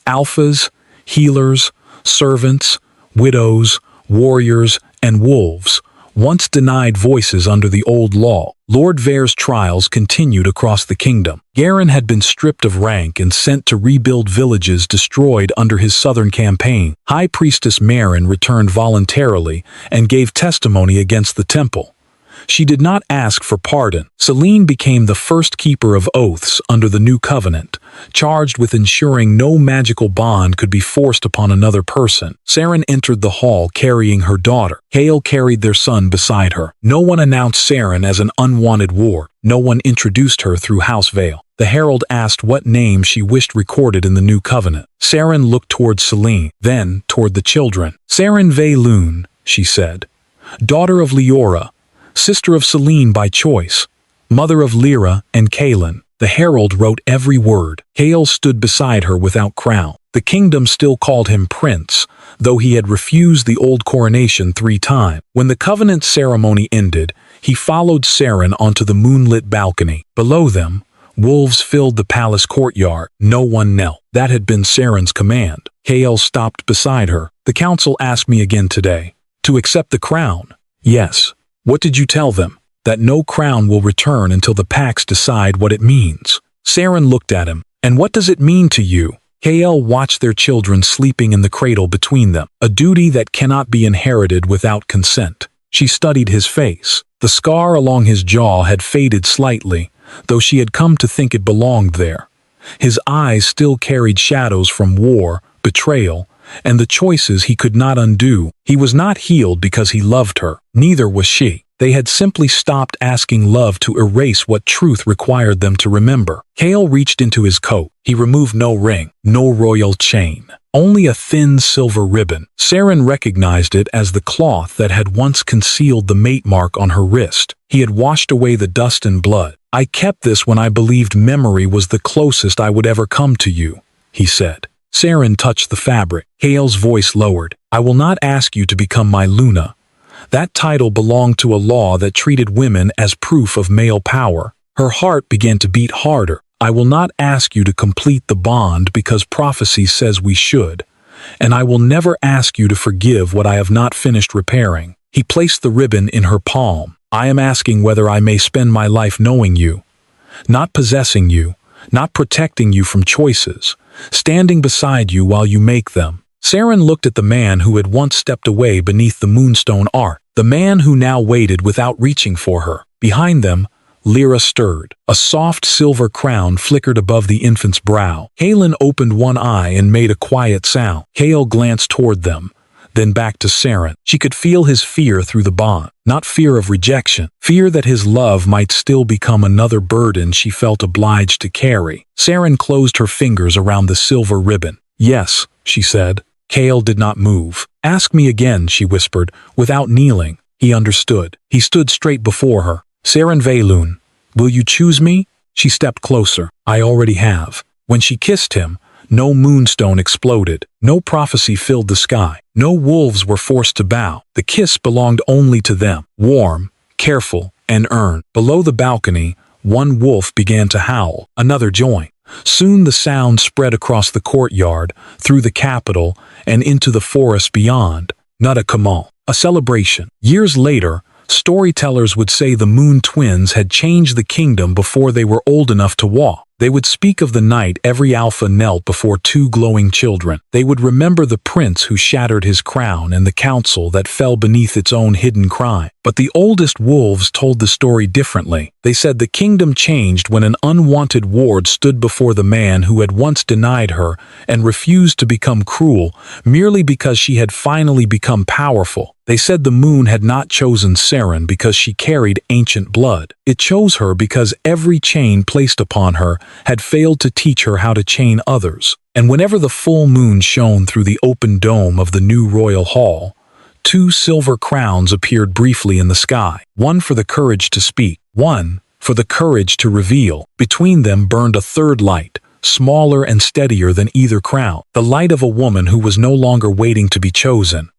Alphas, healers, servants, widows, warriors, and wolves, once denied voices under the old law. Lord Vair's trials continued across the kingdom. Garen had been stripped of rank and sent to rebuild villages destroyed under his southern campaign. High Priestess Meren returned voluntarily and gave testimony against the temple. She did not ask for pardon. Selene became the first keeper of oaths under the new covenant, charged with ensuring no magical bond could be forced upon another person. Seren entered the hall carrying her daughter. Kael carried their son beside her. No one announced Seren as an unwanted ward. No one introduced her through House Vale. The herald asked what name she wished recorded in the new covenant. Seren looked toward Selene, then toward the children. Seren Veilun, she said, daughter of Leora, sister of Selene by choice, mother of Lyra and Kaelin. The herald wrote every word. Kael stood beside her without crown. The kingdom still called him prince, though he had refused the old coronation 3 times. When the covenant ceremony ended, he followed Seren onto the moonlit balcony. Below them, wolves filled the palace courtyard. No one knelt. That had been Seren's command. Kael stopped beside her. The council asked me again today. To accept the crown? Yes. What did you tell them? That no crown will return until the packs decide what it means. Seren looked at him. And what does it mean to you? Kael watched their children sleeping in the cradle between them, a duty that cannot be inherited without consent. She studied his face. The scar along his jaw had faded slightly, though she had come to think it belonged there. His eyes still carried shadows from war, betrayal, and the choices he could not undo. He was not healed because he loved her. Neither was she. They had simply stopped asking love to erase what truth required them to remember. Kael reached into his coat. He removed no ring, no royal chain, only a thin silver ribbon. Seren recognized it as the cloth that had once concealed the mate mark on her wrist. He had washed away the dust and blood. "I kept this when I believed memory was the closest I would ever come to you," he said. Seren touched the fabric. Kael's voice lowered. "I will not ask you to become my Luna." That title belonged to a law that treated women as proof of male power. Her heart began to beat harder. "I will not ask you to complete the bond because prophecy says we should, and I will never ask you to forgive what I have not finished repairing." He placed the ribbon in her palm. "I am asking whether I may spend my life knowing you, not possessing you, not protecting you from choices, standing beside you while you make them." Seren looked at the man who had once stepped away beneath the moonstone arch, the man who now waited without reaching for her. Behind them, Lyra stirred. A soft silver crown flickered above the infant's brow. Kaelin opened one eye and made a quiet sound. Kael glanced toward them, then back to Seren. She could feel his fear through the bond. Not fear of rejection, fear that his love might still become another burden she felt obliged to carry. Seren closed her fingers around the silver ribbon. "Yes," she said. Kael did not move. "Ask me again," she whispered, without kneeling. He understood. He stood straight before her. "Seren Veilun, will you choose me?" She stepped closer. "I already have." When she kissed him, no moonstone exploded. No prophecy filled the sky. No wolves were forced to bow. The kiss belonged only to them. Warm, careful, and earned. Below the balcony, one wolf began to howl. Another joined. Soon the sound spread across the courtyard, through the capital, and into the forest beyond. Not a kamal, a celebration. Years later, storytellers would say the Moon Twins had changed the kingdom before they were old enough to walk. They would speak of the night every alpha knelt before two glowing children. They would remember the prince who shattered his crown and the council that fell beneath its own hidden crime. But the oldest wolves told the story differently. They said the kingdom changed when an unwanted ward stood before the man who had once denied her and refused to become cruel merely because she had finally become powerful. They said the moon had not chosen Seren because she carried ancient blood. It chose her because every chain placed upon her had failed to teach her how to chain others. And whenever the full moon shone through the open dome of the new royal hall, two silver crowns appeared briefly in the sky, one for the courage to speak, one for the courage to reveal. Between them burned a third light, smaller and steadier than either crown, the light of a woman who was no longer waiting to be chosen,